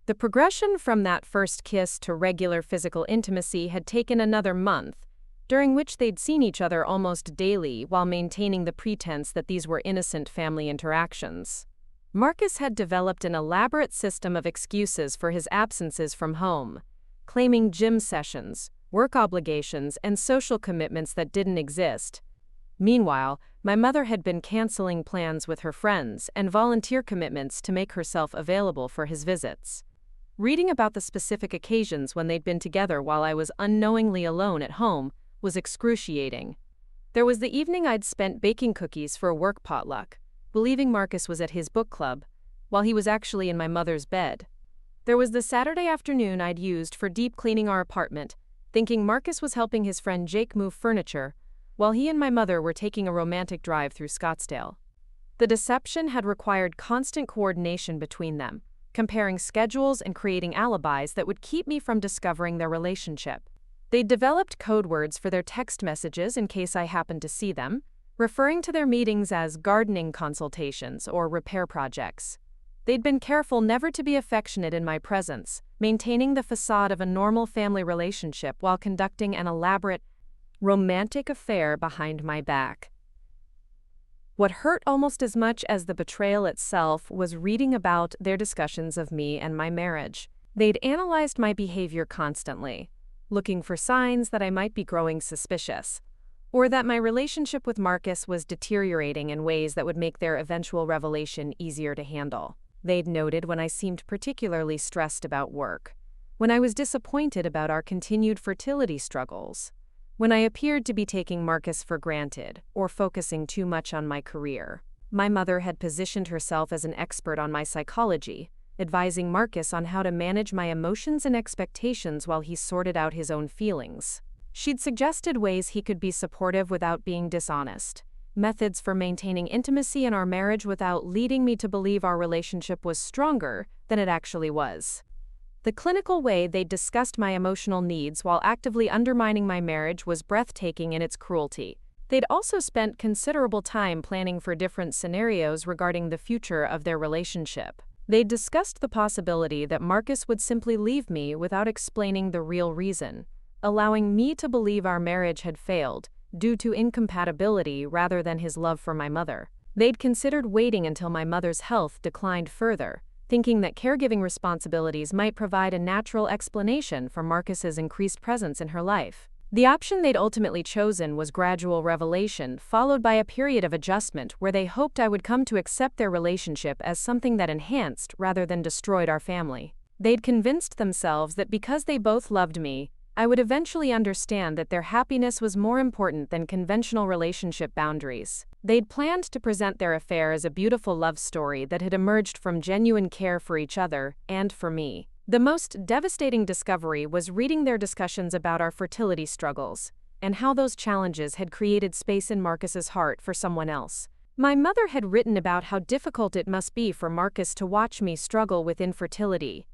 The progression from that first kiss to regular physical intimacy had taken another month, during which they'd seen each other almost daily while maintaining the pretense that these were innocent family interactions. Marcus had developed an elaborate system of excuses for his absences from home, claiming gym sessions, work obligations, and social commitments that didn't exist. Meanwhile, my mother had been canceling plans with her friends and volunteer commitments to make herself available for his visits. Reading about the specific occasions when they'd been together while I was unknowingly alone at home was excruciating. There was the evening I'd spent baking cookies for a work potluck, believing Marcus was at his book club, while he was actually in my mother's bed. There was the Saturday afternoon I'd used for deep cleaning our apartment, thinking Marcus was helping his friend Jake move furniture, while he and my mother were taking a romantic drive through Scottsdale. The deception had required constant coordination between them, comparing schedules and creating alibis that would keep me from discovering their relationship. They'd developed code words for their text messages in case I happened to see them, referring to their meetings as gardening consultations or repair projects. They'd been careful never to be affectionate in my presence, maintaining the facade of a normal family relationship while conducting an elaborate, romantic affair behind my back. What hurt almost as much as the betrayal itself was reading about their discussions of me and my marriage. They'd analyzed my behavior constantly, looking for signs that I might be growing suspicious, or that my relationship with Marcus was deteriorating in ways that would make their eventual revelation easier to handle. They'd noted when I seemed particularly stressed about work, when I was disappointed about our continued fertility struggles, when I appeared to be taking Marcus for granted or focusing too much on my career. My mother had positioned herself as an expert on my psychology, advising Marcus on how to manage my emotions and expectations while he sorted out his own feelings. She'd suggested ways he could be supportive without being dishonest, methods for maintaining intimacy in our marriage without leading me to believe our relationship was stronger than it actually was. The clinical way they discussed my emotional needs while actively undermining my marriage was breathtaking in its cruelty. They'd also spent considerable time planning for different scenarios regarding the future of their relationship. They'd discussed the possibility that Marcus would simply leave me without explaining the real reason, allowing me to believe our marriage had failed, due to incompatibility rather than his love for my mother. They'd considered waiting until my mother's health declined further, thinking that caregiving responsibilities might provide a natural explanation for Marcus's increased presence in her life. The option they'd ultimately chosen was gradual revelation, followed by a period of adjustment where they hoped I would come to accept their relationship as something that enhanced rather than destroyed our family. They'd convinced themselves that because they both loved me, I would eventually understand that their happiness was more important than conventional relationship boundaries. They'd planned to present their affair as a beautiful love story that had emerged from genuine care for each other and for me. The most devastating discovery was reading their discussions about our fertility struggles and how those challenges had created space in Marcus's heart for someone else. My mother had written about how difficult it must be for Marcus to watch me struggle with infertility,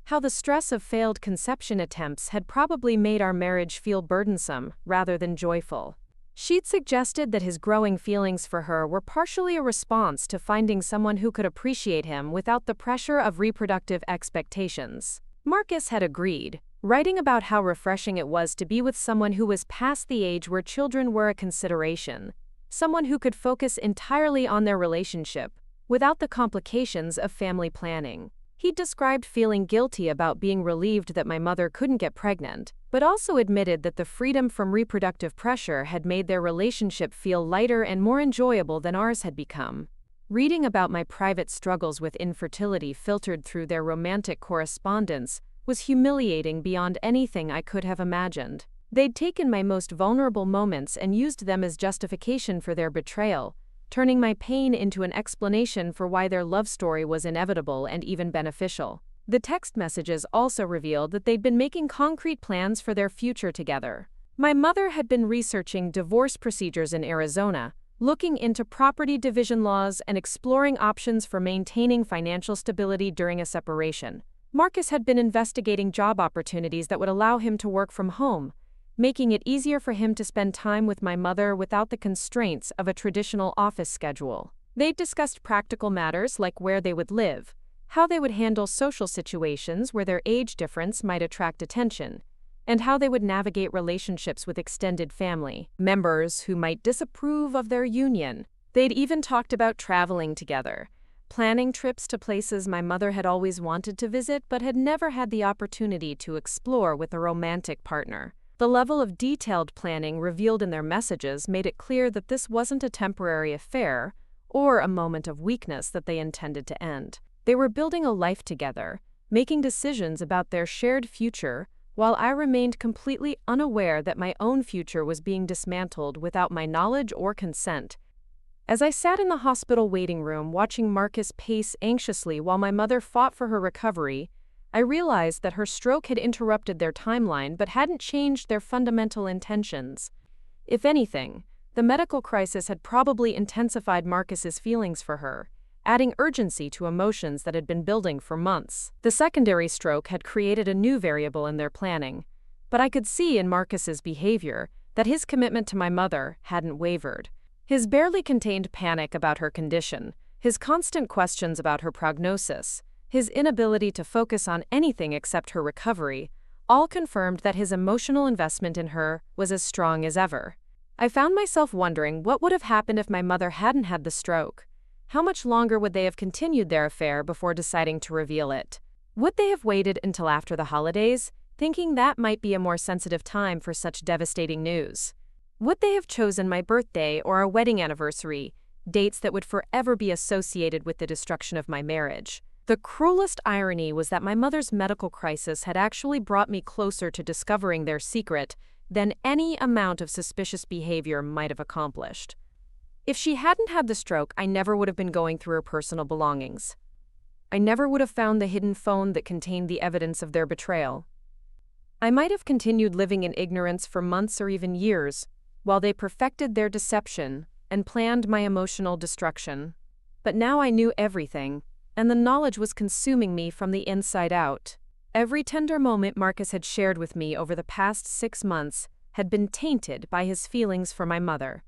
how the stress of failed conception attempts had probably made our marriage feel burdensome rather than joyful. She'd suggested that his growing feelings for her were partially a response to finding someone who could appreciate him without the pressure of reproductive expectations. Marcus had agreed, writing about how refreshing it was to be with someone who was past the age where children were a consideration, someone who could focus entirely on their relationship, without the complications of family planning. He described feeling guilty about being relieved that my mother couldn't get pregnant, but also admitted that the freedom from reproductive pressure had made their relationship feel lighter and more enjoyable than ours had become. Reading about my private struggles with infertility filtered through their romantic correspondence was humiliating beyond anything I could have imagined. They'd taken my most vulnerable moments and used them as justification for their betrayal, turning my pain into an explanation for why their love story was inevitable and even beneficial. The text messages also revealed that they'd been making concrete plans for their future together. My mother had been researching divorce procedures in Arizona, looking into property division laws and exploring options for maintaining financial stability during a separation. Marcus had been investigating job opportunities that would allow him to work from home, making it easier for him to spend time with my mother without the constraints of a traditional office schedule. They'd discussed practical matters like where they would live, how they would handle social situations where their age difference might attract attention, and how they would navigate relationships with extended family members who might disapprove of their union. They'd even talked about traveling together, planning trips to places my mother had always wanted to visit but had never had the opportunity to explore with a romantic partner. The level of detailed planning revealed in their messages made it clear that this wasn't a temporary affair or a moment of weakness that they intended to end. They were building a life together, making decisions about their shared future, while I remained completely unaware that my own future was being dismantled without my knowledge or consent. As I sat in the hospital waiting room watching Marcus pace anxiously while my mother fought for her recovery, I realized that her stroke had interrupted their timeline but hadn't changed their fundamental intentions. If anything, the medical crisis had probably intensified Marcus's feelings for her, adding urgency to emotions that had been building for months. The secondary stroke had created a new variable in their planning, but I could see in Marcus's behavior that his commitment to my mother hadn't wavered. His barely contained panic about her condition, his constant questions about her prognosis, his inability to focus on anything except her recovery, all confirmed that his emotional investment in her was as strong as ever. I found myself wondering what would have happened if my mother hadn't had the stroke. How much longer would they have continued their affair before deciding to reveal it? Would they have waited until after the holidays, thinking that might be a more sensitive time for such devastating news? Would they have chosen my birthday or our wedding anniversary, dates that would forever be associated with the destruction of my marriage? The cruelest irony was that my mother's medical crisis had actually brought me closer to discovering their secret than any amount of suspicious behavior might have accomplished. If she hadn't had the stroke, I never would have been going through her personal belongings. I never would have found the hidden phone that contained the evidence of their betrayal. I might have continued living in ignorance for months or even years, while they perfected their deception and planned my emotional destruction. But now I knew everything, and the knowledge was consuming me from the inside out. Every tender moment Marcus had shared with me over the past 6 months had been tainted by his feelings for my mother.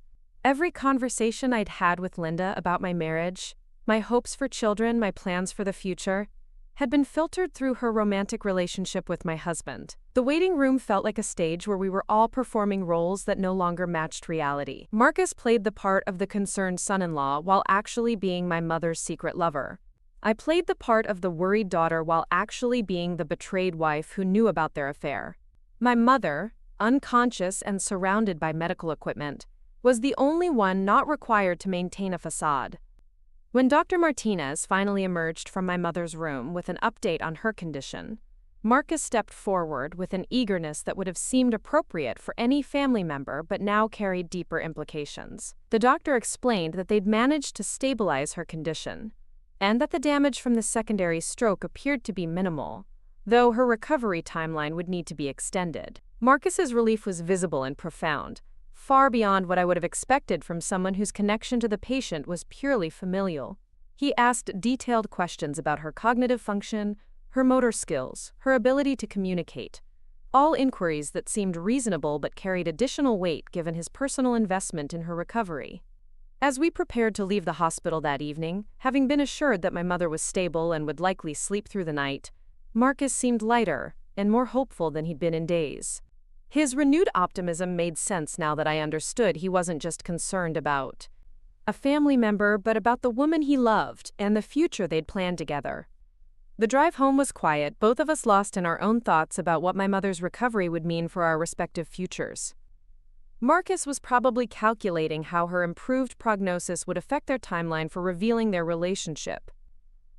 Every conversation I'd had with Linda about my marriage, my hopes for children, my plans for the future, had been filtered through her romantic relationship with my husband. The waiting room felt like a stage where we were all performing roles that no longer matched reality. Marcus played the part of the concerned son-in-law while actually being my mother's secret lover. I played the part of the worried daughter while actually being the betrayed wife who knew about their affair. My mother, unconscious and surrounded by medical equipment, was the only one not required to maintain a facade. When Dr. Martinez finally emerged from my mother's room with an update on her condition, Marcus stepped forward with an eagerness that would have seemed appropriate for any family member but now carried deeper implications. The doctor explained that they'd managed to stabilize her condition, and that the damage from the secondary stroke appeared to be minimal, though her recovery timeline would need to be extended. Marcus's relief was visible and profound, far beyond what I would have expected from someone whose connection to the patient was purely familial. He asked detailed questions about her cognitive function, her motor skills, her ability to communicate, all inquiries that seemed reasonable but carried additional weight given his personal investment in her recovery. As we prepared to leave the hospital that evening, having been assured that my mother was stable and would likely sleep through the night, Marcus seemed lighter and more hopeful than he'd been in days. His renewed optimism made sense now that I understood he wasn't just concerned about a family member but about the woman he loved and the future they'd planned together. The drive home was quiet, both of us lost in our own thoughts about what my mother's recovery would mean for our respective futures. Marcus was probably calculating how her improved prognosis would affect their timeline for revealing their relationship.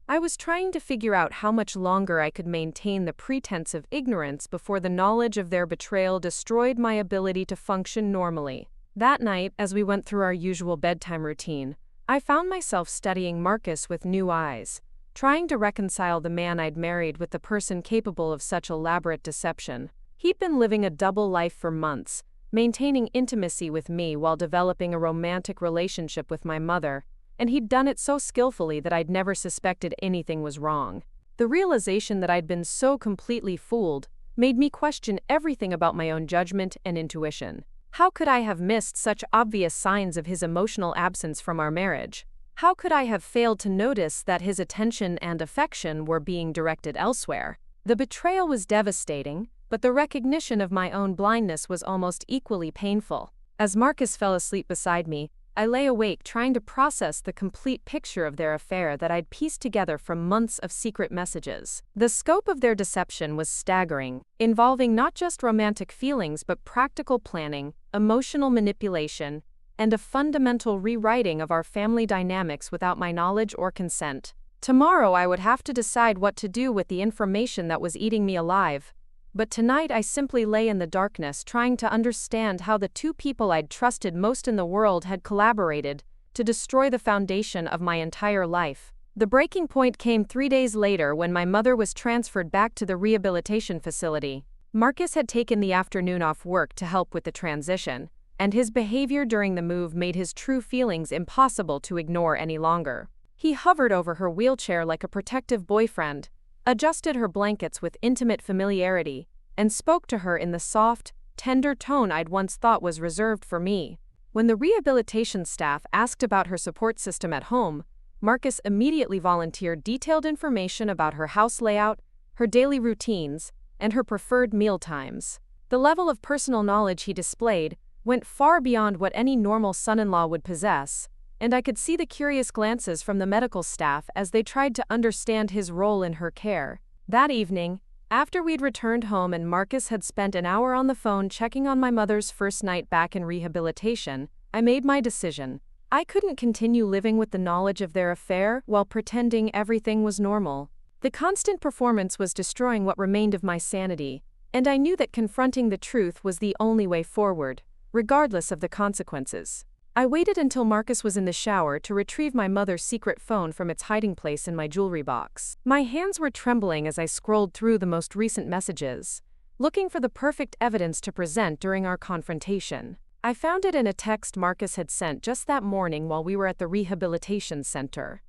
I was trying to figure out how much longer I could maintain the pretense of ignorance before the knowledge of their betrayal destroyed my ability to function normally. That night, as we went through our usual bedtime routine, I found myself studying Marcus with new eyes, trying to reconcile the man I'd married with the person capable of such elaborate deception. He'd been living a double life for months, maintaining intimacy with me while developing a romantic relationship with my mother, and he'd done it so skillfully that I'd never suspected anything was wrong. The realization that I'd been so completely fooled made me question everything about my own judgment and intuition. How could I have missed such obvious signs of his emotional absence from our marriage? How could I have failed to notice that his attention and affection were being directed elsewhere? The betrayal was devastating, but the recognition of my own blindness was almost equally painful. As Marcus fell asleep beside me, I lay awake trying to process the complete picture of their affair that I'd pieced together from months of secret messages. The scope of their deception was staggering, involving not just romantic feelings but practical planning, emotional manipulation, and a fundamental rewriting of our family dynamics without my knowledge or consent. Tomorrow I would have to decide what to do with the information that was eating me alive. But tonight I simply lay in the darkness trying to understand how the two people I'd trusted most in the world had collaborated to destroy the foundation of my entire life. The breaking point came 3 days later when my mother was transferred back to the rehabilitation facility. Marcus had taken the afternoon off work to help with the transition, and his behavior during the move made his true feelings impossible to ignore any longer. He hovered over her wheelchair like a protective boyfriend, adjusted her blankets with intimate familiarity, and spoke to her in the soft, tender tone I'd once thought was reserved for me. When the rehabilitation staff asked about her support system at home, Marcus immediately volunteered detailed information about her house layout, her daily routines, and her preferred meal times. The level of personal knowledge he displayed went far beyond what any normal son-in-law would possess, and I could see the curious glances from the medical staff as they tried to understand his role in her care. That evening, after we'd returned home and Marcus had spent an hour on the phone checking on my mother's first night back in rehabilitation, I made my decision. I couldn't continue living with the knowledge of their affair while pretending everything was normal. The constant performance was destroying what remained of my sanity, and I knew that confronting the truth was the only way forward, regardless of the consequences. I waited until Marcus was in the shower to retrieve my mother's secret phone from its hiding place in my jewelry box. My hands were trembling as I scrolled through the most recent messages, looking for the perfect evidence to present during our confrontation. I found it in a text Marcus had sent just that morning while we were at the rehabilitation center.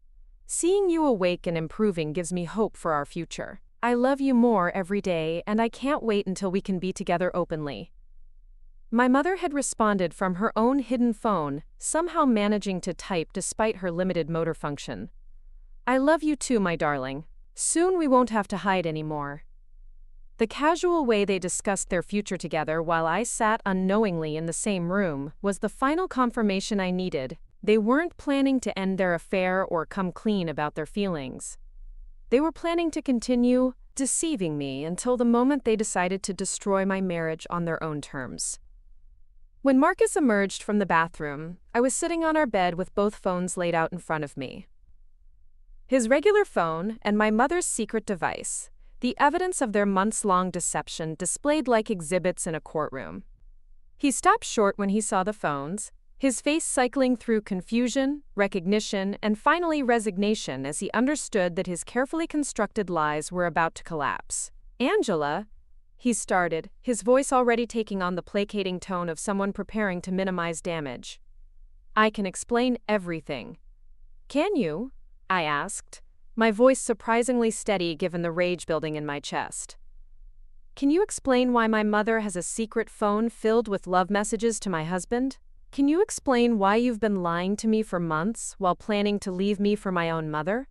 "Seeing you awake and improving gives me hope for our future. I love you more every day and I can't wait until we can be together openly." My mother had responded from her own hidden phone, somehow managing to type despite her limited motor function. "I love you too, my darling. Soon we won't have to hide anymore." The casual way they discussed their future together while I sat unknowingly in the same room was the final confirmation I needed. They weren't planning to end their affair or come clean about their feelings. They were planning to continue deceiving me until the moment they decided to destroy my marriage on their own terms. When Marcus emerged from the bathroom, I was sitting on our bed with both phones laid out in front of me. His regular phone and my mother's secret device, the evidence of their months-long deception displayed like exhibits in a courtroom. He stopped short when he saw the phones, his face cycling through confusion, recognition, and finally resignation as he understood that his carefully constructed lies were about to collapse. "Angela," he started, his voice already taking on the placating tone of someone preparing to minimize damage. "I can explain everything." "Can you?" I asked, my voice surprisingly steady given the rage building in my chest. "Can you explain why my mother has a secret phone filled with love messages to my husband? Can you explain why you've been lying to me for months while planning to leave me for my own mother?"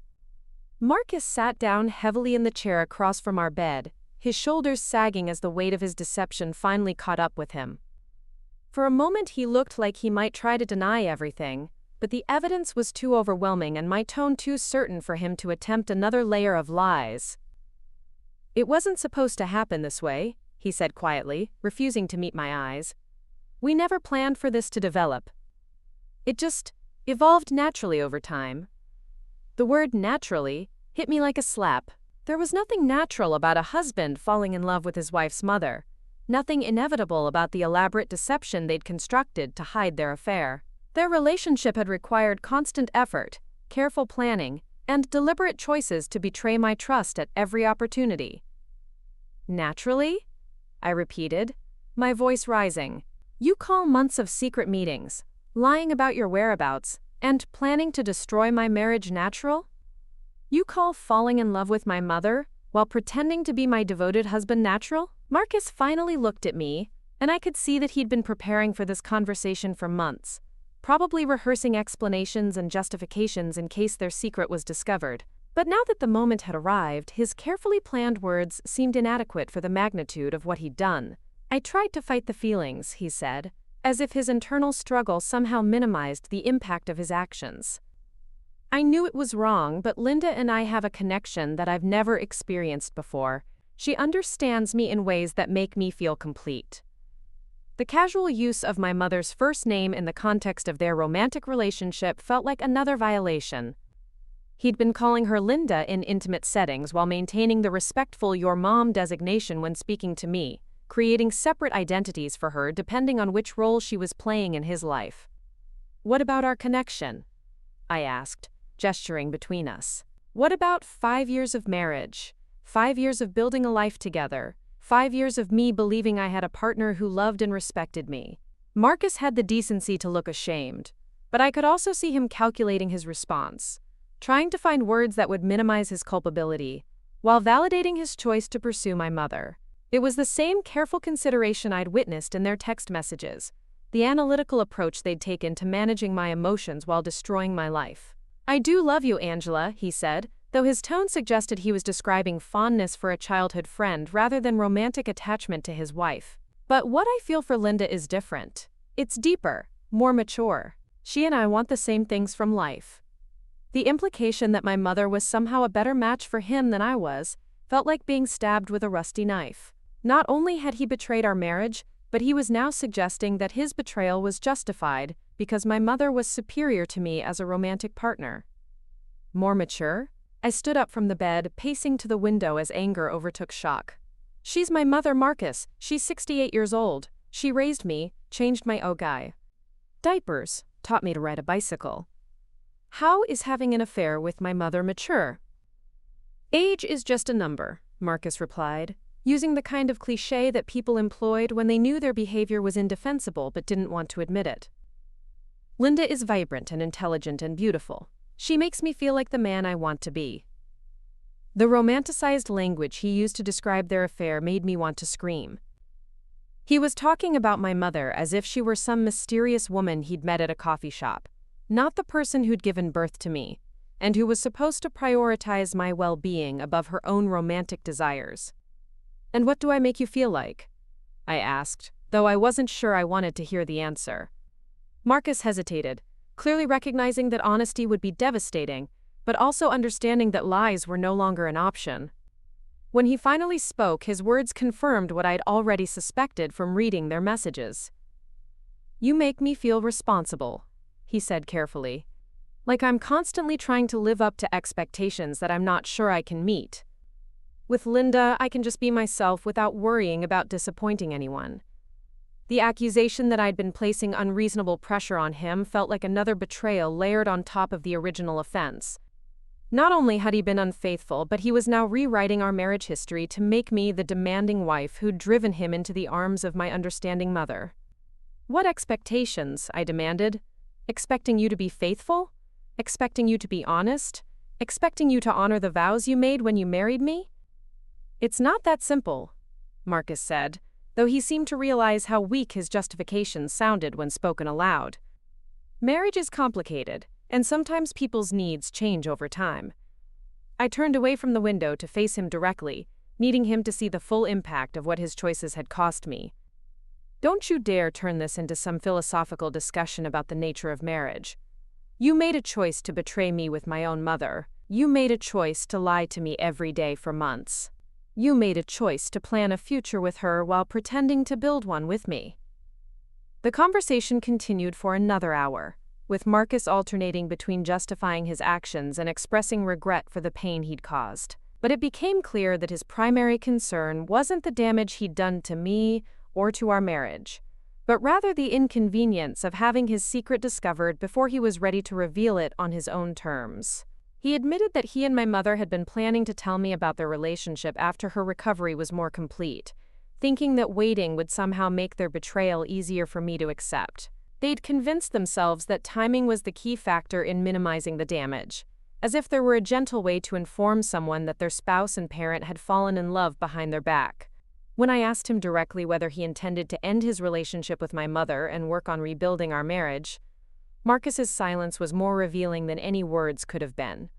Marcus sat down heavily in the chair across from our bed, his shoulders sagging as the weight of his deception finally caught up with him. For a moment he looked like he might try to deny everything, but the evidence was too overwhelming and my tone too certain for him to attempt another layer of lies. "It wasn't supposed to happen this way," he said quietly, refusing to meet my eyes. "We never planned for this to develop. It just evolved naturally over time." The word naturally hit me like a slap. There was nothing natural about a husband falling in love with his wife's mother, nothing inevitable about the elaborate deception they'd constructed to hide their affair. Their relationship had required constant effort, careful planning, and deliberate choices to betray my trust at every opportunity. "Naturally?" I repeated, my voice rising. "You call months of secret meetings, lying about your whereabouts, and planning to destroy my marriage natural? You call falling in love with my mother, while pretending to be my devoted husband natural?" Marcus finally looked at me, and I could see that he'd been preparing for this conversation for months, probably rehearsing explanations and justifications in case their secret was discovered. But now that the moment had arrived, his carefully planned words seemed inadequate for the magnitude of what he'd done. "I tried to fight the feelings," he said, as if his internal struggle somehow minimized the impact of his actions. "I knew it was wrong, but Linda and I have a connection that I've never experienced before. She understands me in ways that make me feel complete." The casual use of my mother's first name in the context of their romantic relationship felt like another violation. He'd been calling her Linda in intimate settings while maintaining the respectful "your mom" designation when speaking to me, creating separate identities for her depending on which role she was playing in his life. "What about our connection?" I asked, gesturing between us. "What about 5 years of marriage? 5 years of building a life together? 5 years of me believing I had a partner who loved and respected me?" Marcus had the decency to look ashamed, but I could also see him calculating his response, trying to find words that would minimize his culpability, while validating his choice to pursue my mother. It was the same careful consideration I'd witnessed in their text messages, the analytical approach they'd taken to managing my emotions while destroying my life. "I do love you, Angela," he said, though his tone suggested he was describing fondness for a childhood friend rather than romantic attachment to his wife. "But what I feel for Linda is different. It's deeper, more mature. She and I want the same things from life." The implication that my mother was somehow a better match for him than I was felt like being stabbed with a rusty knife. Not only had he betrayed our marriage, but he was now suggesting that his betrayal was justified because my mother was superior to me as a romantic partner. More mature? I stood up from the bed, pacing to the window as anger overtook shock. "She's my mother, Marcus. She's 68 years old. She raised me, changed my ogai. Diapers, taught me to ride a bicycle. How is having an affair with my mother mature?" "Age is just a number," Marcus replied, using the kind of cliché that people employed when they knew their behavior was indefensible but didn't want to admit it. "Linda is vibrant and intelligent and beautiful. She makes me feel like the man I want to be." The romanticized language he used to describe their affair made me want to scream. He was talking about my mother as if she were some mysterious woman he'd met at a coffee shop, not the person who'd given birth to me, and who was supposed to prioritize my well-being above her own romantic desires. "And what do I make you feel like?" I asked, though I wasn't sure I wanted to hear the answer. Marcus hesitated, clearly recognizing that honesty would be devastating, but also understanding that lies were no longer an option. When he finally spoke, his words confirmed what I'd already suspected from reading their messages. "You make me feel responsible," he said carefully. "Like I'm constantly trying to live up to expectations that I'm not sure I can meet. With Linda, I can just be myself without worrying about disappointing anyone." The accusation that I'd been placing unreasonable pressure on him felt like another betrayal layered on top of the original offense. Not only had he been unfaithful, but he was now rewriting our marriage history to make me the demanding wife who'd driven him into the arms of my understanding mother. "What expectations?" I demanded. "Expecting you to be faithful? Expecting you to be honest? Expecting you to honor the vows you made when you married me?" "It's not that simple," Marcus said, though he seemed to realize how weak his justifications sounded when spoken aloud. "Marriage is complicated, and sometimes people's needs change over time." I turned away from the window to face him directly, needing him to see the full impact of what his choices had cost me. "Don't you dare turn this into some philosophical discussion about the nature of marriage. You made a choice to betray me with my own mother. You made a choice to lie to me every day for months. You made a choice to plan a future with her while pretending to build one with me." The conversation continued for another hour, with Marcus alternating between justifying his actions and expressing regret for the pain he'd caused. But it became clear that his primary concern wasn't the damage he'd done to me or to our marriage, but rather the inconvenience of having his secret discovered before he was ready to reveal it on his own terms. He admitted that he and my mother had been planning to tell me about their relationship after her recovery was more complete, thinking that waiting would somehow make their betrayal easier for me to accept. They'd convinced themselves that timing was the key factor in minimizing the damage, as if there were a gentle way to inform someone that their spouse and parent had fallen in love behind their back. When I asked him directly whether he intended to end his relationship with my mother and work on rebuilding our marriage, Marcus's silence was more revealing than any words could have been.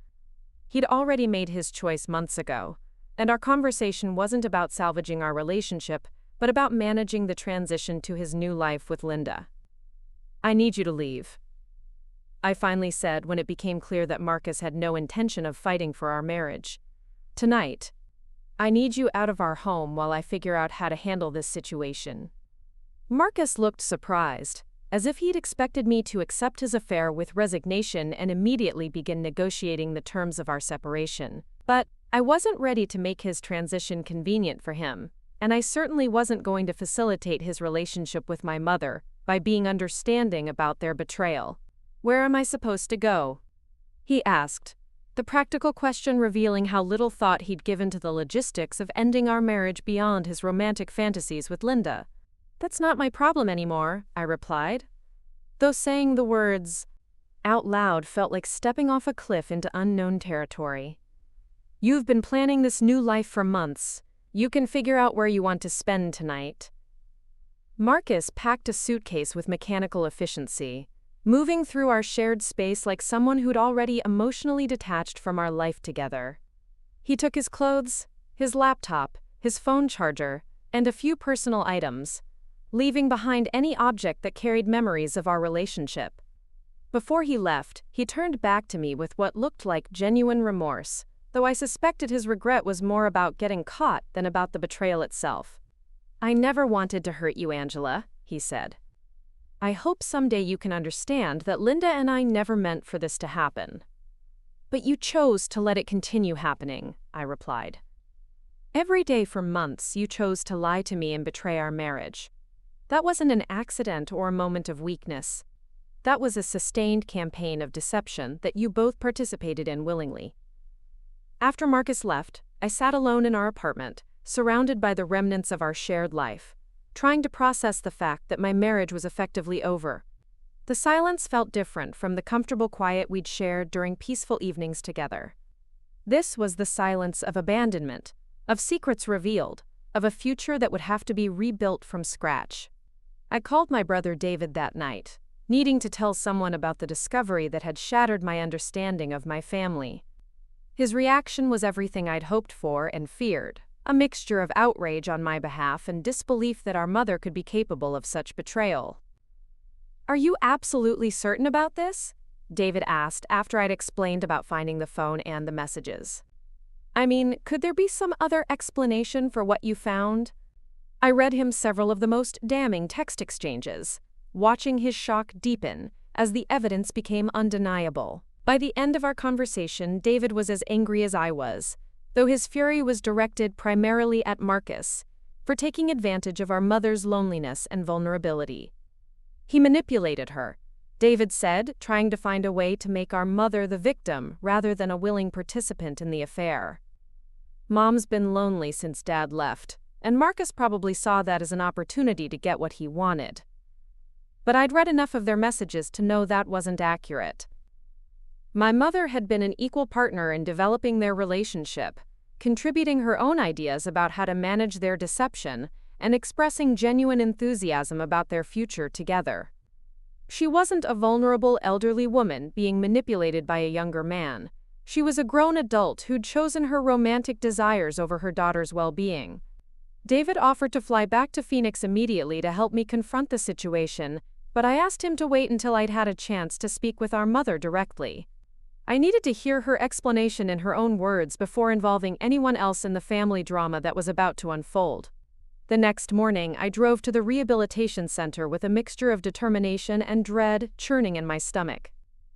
He'd already made his choice months ago, and our conversation wasn't about salvaging our relationship, but about managing the transition to his new life with Linda. "I need you to leave," I finally said when it became clear that Marcus had no intention of fighting for our marriage. "Tonight. I need you out of our home while I figure out how to handle this situation." Marcus looked surprised, as if he'd expected me to accept his affair with resignation and immediately begin negotiating the terms of our separation. But I wasn't ready to make his transition convenient for him, and I certainly wasn't going to facilitate his relationship with my mother by being understanding about their betrayal. "Where am I supposed to go?" he asked, the practical question revealing how little thought he'd given to the logistics of ending our marriage beyond his romantic fantasies with Linda. "That's not my problem anymore," I replied, though saying the words out loud felt like stepping off a cliff into unknown territory. "You've been planning this new life for months. You can figure out where you want to spend tonight." Marcus packed a suitcase with mechanical efficiency, moving through our shared space like someone who'd already emotionally detached from our life together. He took his clothes, his laptop, his phone charger, and a few personal items, leaving behind any object that carried memories of our relationship. Before he left, he turned back to me with what looked like genuine remorse, though I suspected his regret was more about getting caught than about the betrayal itself. "I never wanted to hurt you, Angela," he said. "I hope someday you can understand that Linda and I never meant for this to happen." "But you chose to let it continue happening," I replied. "Every day for months you chose to lie to me and betray our marriage. That wasn't an accident or a moment of weakness. That was a sustained campaign of deception that you both participated in willingly." After Marcus left, I sat alone in our apartment, surrounded by the remnants of our shared life, trying to process the fact that my marriage was effectively over. The silence felt different from the comfortable quiet we'd shared during peaceful evenings together. This was the silence of abandonment, of secrets revealed, of a future that would have to be rebuilt from scratch. I called my brother David that night, needing to tell someone about the discovery that had shattered my understanding of my family. His reaction was everything I'd hoped for and feared: a mixture of outrage on my behalf and disbelief that our mother could be capable of such betrayal. "Are you absolutely certain about this?" David asked after I'd explained about finding the phone and the messages. "I mean, could there be some other explanation for what you found?" I read him several of the most damning text exchanges, watching his shock deepen as the evidence became undeniable. By the end of our conversation, David was as angry as I was, though his fury was directed primarily at Marcus for taking advantage of our mother's loneliness and vulnerability. He manipulated her, David said, trying to find a way to make our mother the victim rather than a willing participant in the affair. "Mom's been lonely since Dad left, and Marcus probably saw that as an opportunity to get what he wanted. But I'd read enough of their messages to know that wasn't accurate. My mother had been an equal partner in developing their relationship, contributing her own ideas about how to manage their deception and expressing genuine enthusiasm about their future together. She wasn't a vulnerable elderly woman being manipulated by a younger man. She was a grown adult who'd chosen her romantic desires over her daughter's well-being. David offered to fly back to Phoenix immediately to help me confront the situation, but I asked him to wait until I'd had a chance to speak with our mother directly. I needed to hear her explanation in her own words before involving anyone else in the family drama that was about to unfold. The next morning, I drove to the rehabilitation center with a mixture of determination and dread churning in my stomach.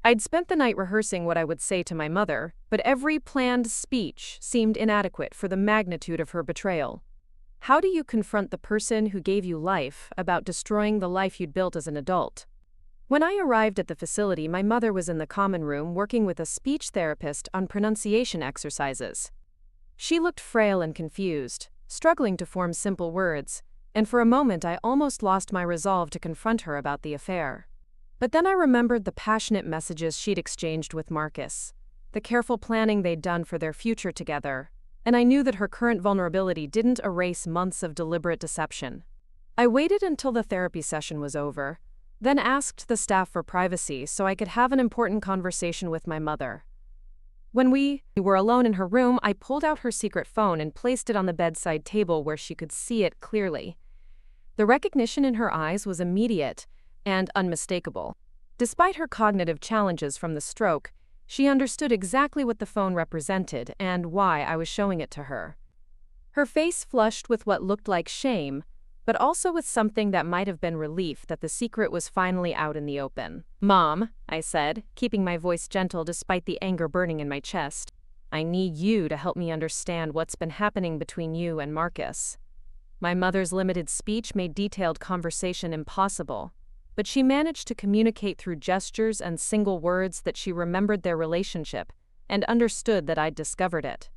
I'd spent the night rehearsing what I would say to my mother, but every planned speech seemed inadequate for the magnitude of her betrayal. How do you confront the person who gave you life about destroying the life you'd built as an adult? When I arrived at the facility, my mother was in the common room working with a speech therapist on pronunciation exercises. She looked frail and confused, struggling to form simple words, and for a moment I almost lost my resolve to confront her about the affair. But then I remembered the passionate messages she'd exchanged with Marcus, the careful planning they'd done for their future together, and I knew that her current vulnerability didn't erase months of deliberate deception. I waited until the therapy session was over, then asked the staff for privacy so I could have an important conversation with my mother. When we were alone in her room, I pulled out her secret phone and placed it on the bedside table where she could see it clearly. The recognition in her eyes was immediate and unmistakable. Despite her cognitive challenges from the stroke, she understood exactly what the phone represented and why I was showing it to her. Her face flushed with what looked like shame, but also with something that might have been relief that the secret was finally out in the open. "Mom," I said, keeping my voice gentle despite the anger burning in my chest, "I need you to help me understand what's been happening between you and Marcus." My mother's limited speech made detailed conversation impossible, but she managed to communicate through gestures and single words that she remembered their relationship and understood that I'd discovered it.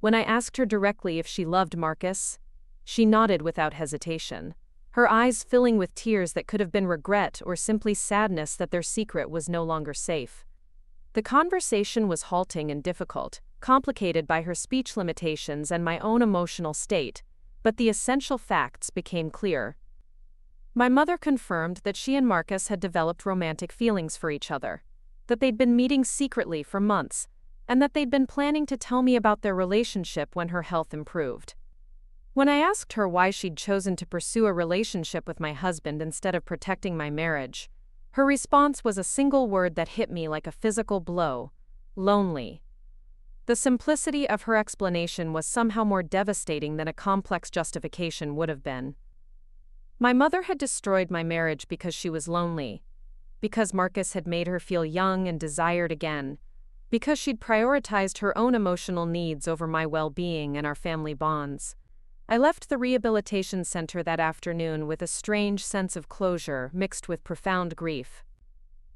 When I asked her directly if she loved Marcus, she nodded without hesitation, her eyes filling with tears that could have been regret or simply sadness that their secret was no longer safe. The conversation was halting and difficult, complicated by her speech limitations and my own emotional state, but the essential facts became clear. My mother confirmed that she and Marcus had developed romantic feelings for each other, that they'd been meeting secretly for months, and that they'd been planning to tell me about their relationship when her health improved. When I asked her why she'd chosen to pursue a relationship with my husband instead of protecting my marriage, her response was a single word that hit me like a physical blow: lonely. The simplicity of her explanation was somehow more devastating than a complex justification would have been. My mother had destroyed my marriage because she was lonely, because Marcus had made her feel young and desired again, because she'd prioritized her own emotional needs over my well-being and our family bonds. I left the rehabilitation center that afternoon with a strange sense of closure mixed with profound grief.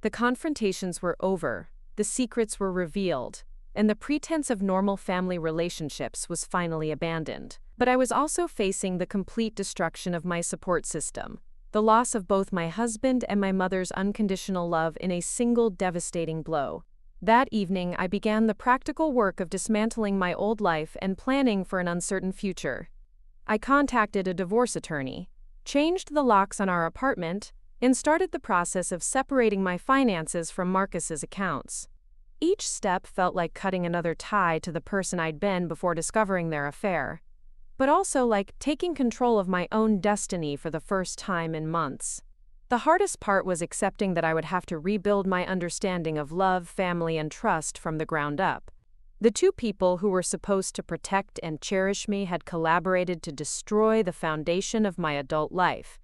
The confrontations were over, the secrets were revealed, and the pretense of normal family relationships was finally abandoned. But I was also facing the complete destruction of my support system, the loss of both my husband and my mother's unconditional love in a single devastating blow. That evening, I began the practical work of dismantling my old life and planning for an uncertain future. I contacted a divorce attorney, changed the locks on our apartment, and started the process of separating my finances from Marcus's accounts. Each step felt like cutting another tie to the person I'd been before discovering their affair. but also like taking control of my own destiny for the first time in months. The hardest part was accepting that I would have to rebuild my understanding of love, family, and trust from the ground up. The two people who were supposed to protect and cherish me had collaborated to destroy the foundation of my adult life,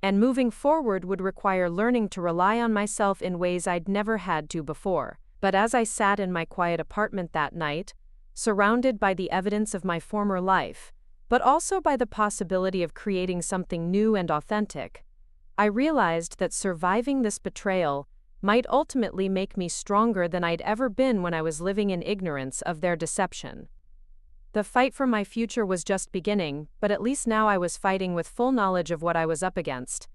and moving forward would require learning to rely on myself in ways I'd never had to before. But as I sat in my quiet apartment that night, surrounded by the evidence of my former life, but also by the possibility of creating something new and authentic, I realized that surviving this betrayal might ultimately make me stronger than I'd ever been when I was living in ignorance of their deception. The fight for my future was just beginning, but at least now I was fighting with full knowledge of what I was up against.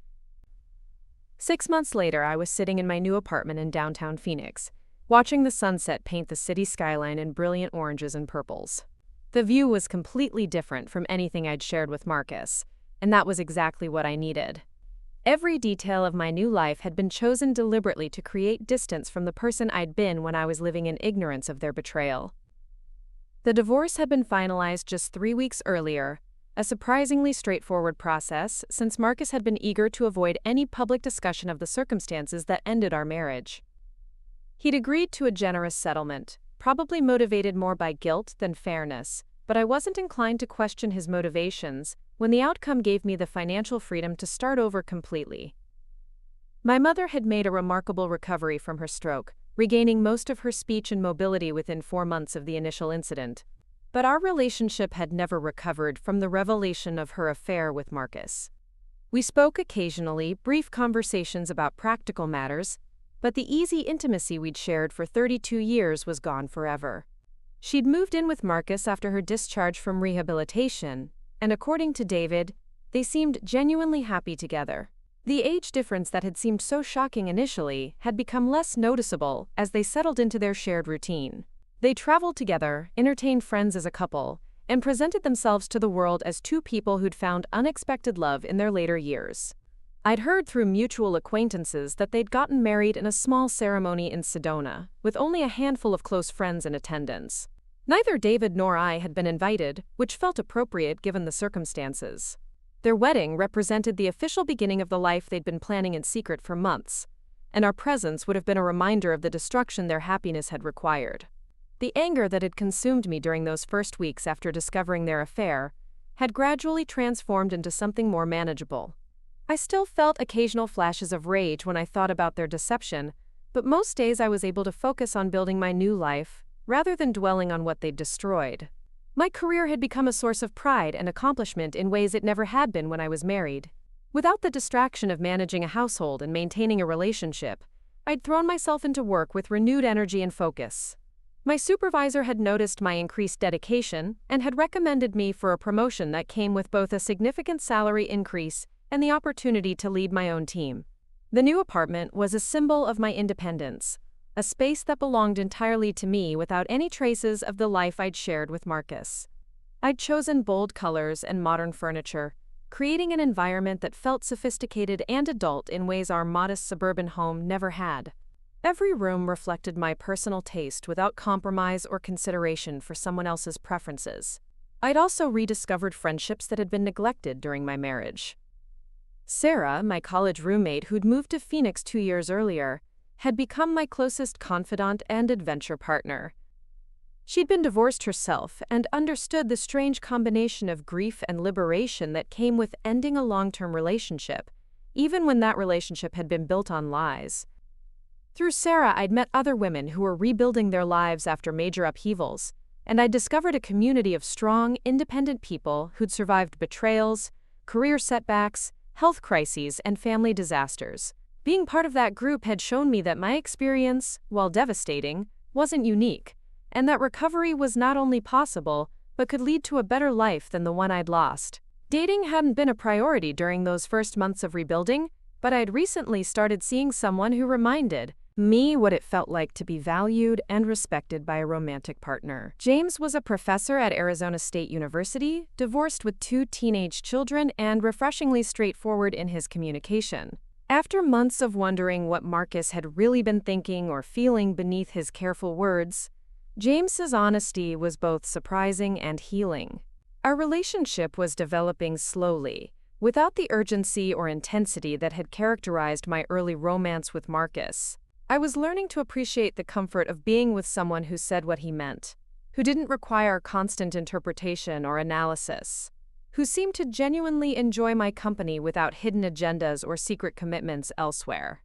6 months later, I was sitting in my new apartment in downtown Phoenix, watching the sunset paint the city skyline in brilliant oranges and purples. The view was completely different from anything I'd shared with Marcus, and that was exactly what I needed. Every detail of my new life had been chosen deliberately to create distance from the person I'd been when I was living in ignorance of their betrayal. The divorce had been finalized just 3 weeks earlier, a surprisingly straightforward process since Marcus had been eager to avoid any public discussion of the circumstances that ended our marriage. He'd agreed to a generous settlement, probably motivated more by guilt than fairness, but I wasn't inclined to question his motivations when the outcome gave me the financial freedom to start over completely. My mother had made a remarkable recovery from her stroke, regaining most of her speech and mobility within 4 months of the initial incident. But our relationship had never recovered from the revelation of her affair with Marcus. We spoke occasionally, brief conversations about practical matters, but the easy intimacy we'd shared for 32 years was gone forever. She'd moved in with Marcus after her discharge from rehabilitation, and according to David, they seemed genuinely happy together. The age difference that had seemed so shocking initially had become less noticeable as they settled into their shared routine. They traveled together, entertained friends as a couple, and presented themselves to the world as two people who'd found unexpected love in their later years. I'd heard through mutual acquaintances that they'd gotten married in a small ceremony in Sedona, with only a handful of close friends in attendance. Neither David nor I had been invited, which felt appropriate given the circumstances. Their wedding represented the official beginning of the life they'd been planning in secret for months, and our presence would have been a reminder of the destruction their happiness had required. The anger that had consumed me during those first weeks after discovering their affair had gradually transformed into something more manageable. I still felt occasional flashes of rage when I thought about their deception, but most days I was able to focus on building my new life, rather than dwelling on what they'd destroyed. My career had become a source of pride and accomplishment in ways it never had been when I was married. Without the distraction of managing a household and maintaining a relationship, I'd thrown myself into work with renewed energy and focus. My supervisor had noticed my increased dedication and had recommended me for a promotion that came with both a significant salary increase and the opportunity to lead my own team. The new apartment was a symbol of my independence, a space that belonged entirely to me without any traces of the life I'd shared with Marcus. I'd chosen bold colors and modern furniture, creating an environment that felt sophisticated and adult in ways our modest suburban home never had. Every room reflected my personal taste without compromise or consideration for someone else's preferences. I'd also rediscovered friendships that had been neglected during my marriage. Sarah, my college roommate who'd moved to Phoenix 2 years earlier, had become my closest confidant and adventure partner. She'd been divorced herself and understood the strange combination of grief and liberation that came with ending a long-term relationship, even when that relationship had been built on lies. Through Sarah, I'd met other women who were rebuilding their lives after major upheavals, and I'd discovered a community of strong, independent people who'd survived betrayals, career setbacks, health crises, and family disasters. Being part of that group had shown me that my experience, while devastating, wasn't unique, and that recovery was not only possible, but could lead to a better life than the one I'd lost. Dating hadn't been a priority during those first months of rebuilding, but I'd recently started seeing someone who reminded me what it felt like to be valued and respected by a romantic partner. James was a professor at Arizona State University, divorced with 2 teenage children, and refreshingly straightforward in his communication. After months of wondering what Marcus had really been thinking or feeling beneath his careful words, James's honesty was both surprising and healing. Our relationship was developing slowly, without the urgency or intensity that had characterized my early romance with Marcus. I was learning to appreciate the comfort of being with someone who said what he meant, who didn't require constant interpretation or analysis, who seemed to genuinely enjoy my company without hidden agendas or secret commitments elsewhere.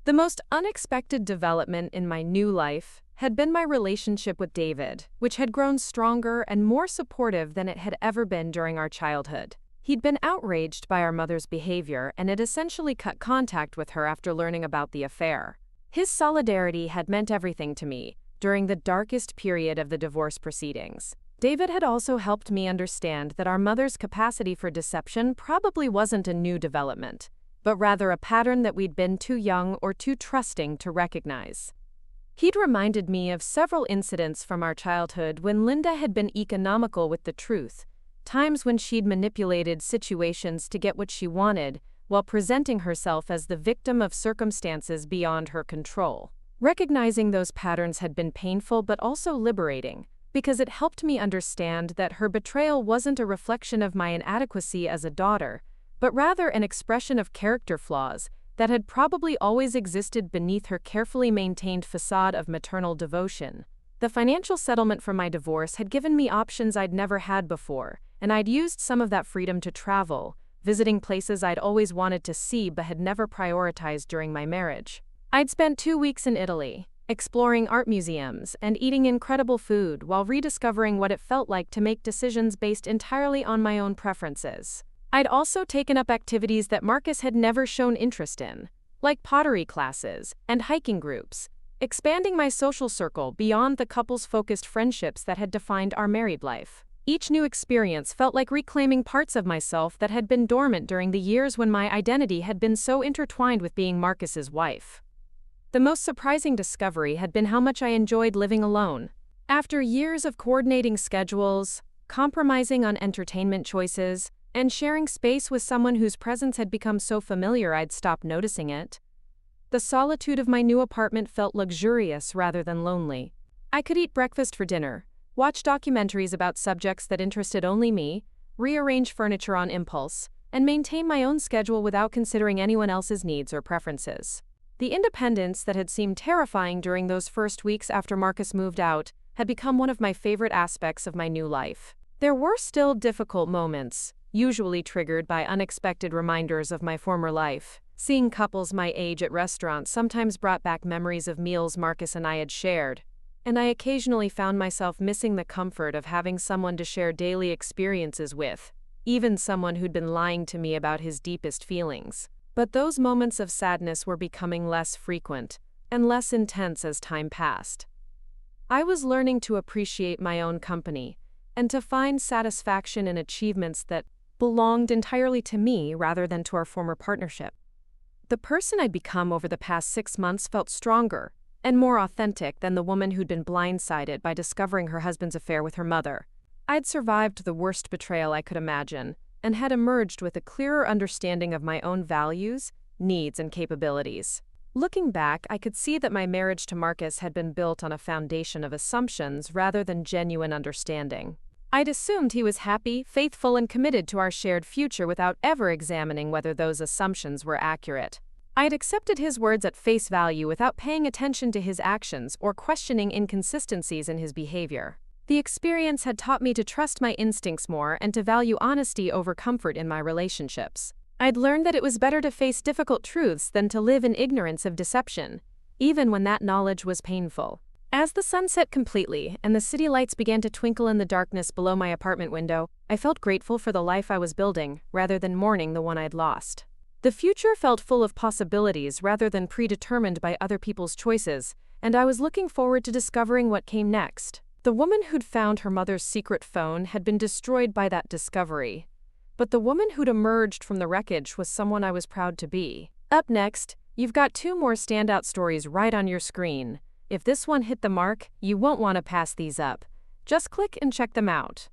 The most unexpected development in my new life had been my relationship with David, which had grown stronger and more supportive than it had ever been during our childhood. He'd been outraged by our mother's behavior and had essentially cut contact with her after learning about the affair. His solidarity had meant everything to me during the darkest period of the divorce proceedings. David had also helped me understand that our mother's capacity for deception probably wasn't a new development, but rather a pattern that we'd been too young or too trusting to recognize. He'd reminded me of several incidents from our childhood when Linda had been economical with the truth, times when she'd manipulated situations to get what she wanted, while presenting herself as the victim of circumstances beyond her control. Recognizing those patterns had been painful but also liberating, because it helped me understand that her betrayal wasn't a reflection of my inadequacy as a daughter, but rather an expression of character flaws that had probably always existed beneath her carefully maintained facade of maternal devotion. The financial settlement for my divorce had given me options I'd never had before, and I'd used some of that freedom to travel, visiting places I'd always wanted to see but had never prioritized during my marriage. I'd spent 2 weeks in Italy, exploring art museums and eating incredible food while rediscovering what it felt like to make decisions based entirely on my own preferences. I'd also taken up activities that Marcus had never shown interest in, like pottery classes and hiking groups, expanding my social circle beyond the couples-focused friendships that had defined our married life. Each new experience felt like reclaiming parts of myself that had been dormant during the years when my identity had been so intertwined with being Marcus's wife. The most surprising discovery had been how much I enjoyed living alone. After years of coordinating schedules, compromising on entertainment choices, and sharing space with someone whose presence had become so familiar I'd stopped noticing it, the solitude of my new apartment felt luxurious rather than lonely. I could eat breakfast for dinner, watch documentaries about subjects that interested only me, rearrange furniture on impulse, and maintain my own schedule without considering anyone else's needs or preferences. The independence that had seemed terrifying during those first weeks after Marcus moved out had become one of my favorite aspects of my new life. There were still difficult moments, usually triggered by unexpected reminders of my former life. Seeing couples my age at restaurants sometimes brought back memories of meals Marcus and I had shared, and I occasionally found myself missing the comfort of having someone to share daily experiences with, even someone who'd been lying to me about his deepest feelings. But those moments of sadness were becoming less frequent and less intense as time passed. I was learning to appreciate my own company and to find satisfaction in achievements that belonged entirely to me rather than to our former partnership. The person I'd become over the past 6 months felt stronger and more authentic than the woman who'd been blindsided by discovering her husband's affair with her mother. I'd survived the worst betrayal I could imagine and had emerged with a clearer understanding of my own values, needs, and capabilities. Looking back, I could see that my marriage to Marcus had been built on a foundation of assumptions rather than genuine understanding. I'd assumed he was happy, faithful, and committed to our shared future without ever examining whether those assumptions were accurate. I'd accepted his words at face value without paying attention to his actions or questioning inconsistencies in his behavior. The experience had taught me to trust my instincts more and to value honesty over comfort in my relationships. I'd learned that it was better to face difficult truths than to live in ignorance of deception, even when that knowledge was painful. As the sun set completely and the city lights began to twinkle in the darkness below my apartment window, I felt grateful for the life I was building rather than mourning the one I'd lost. The future felt full of possibilities rather than predetermined by other people's choices, and I was looking forward to discovering what came next. The woman who'd found her mother's secret phone had been destroyed by that discovery, but the woman who'd emerged from the wreckage was someone I was proud to be. Up next, you've got 2 more standout stories right on your screen. If this one hit the mark, you won't want to pass these up. Just click and check them out.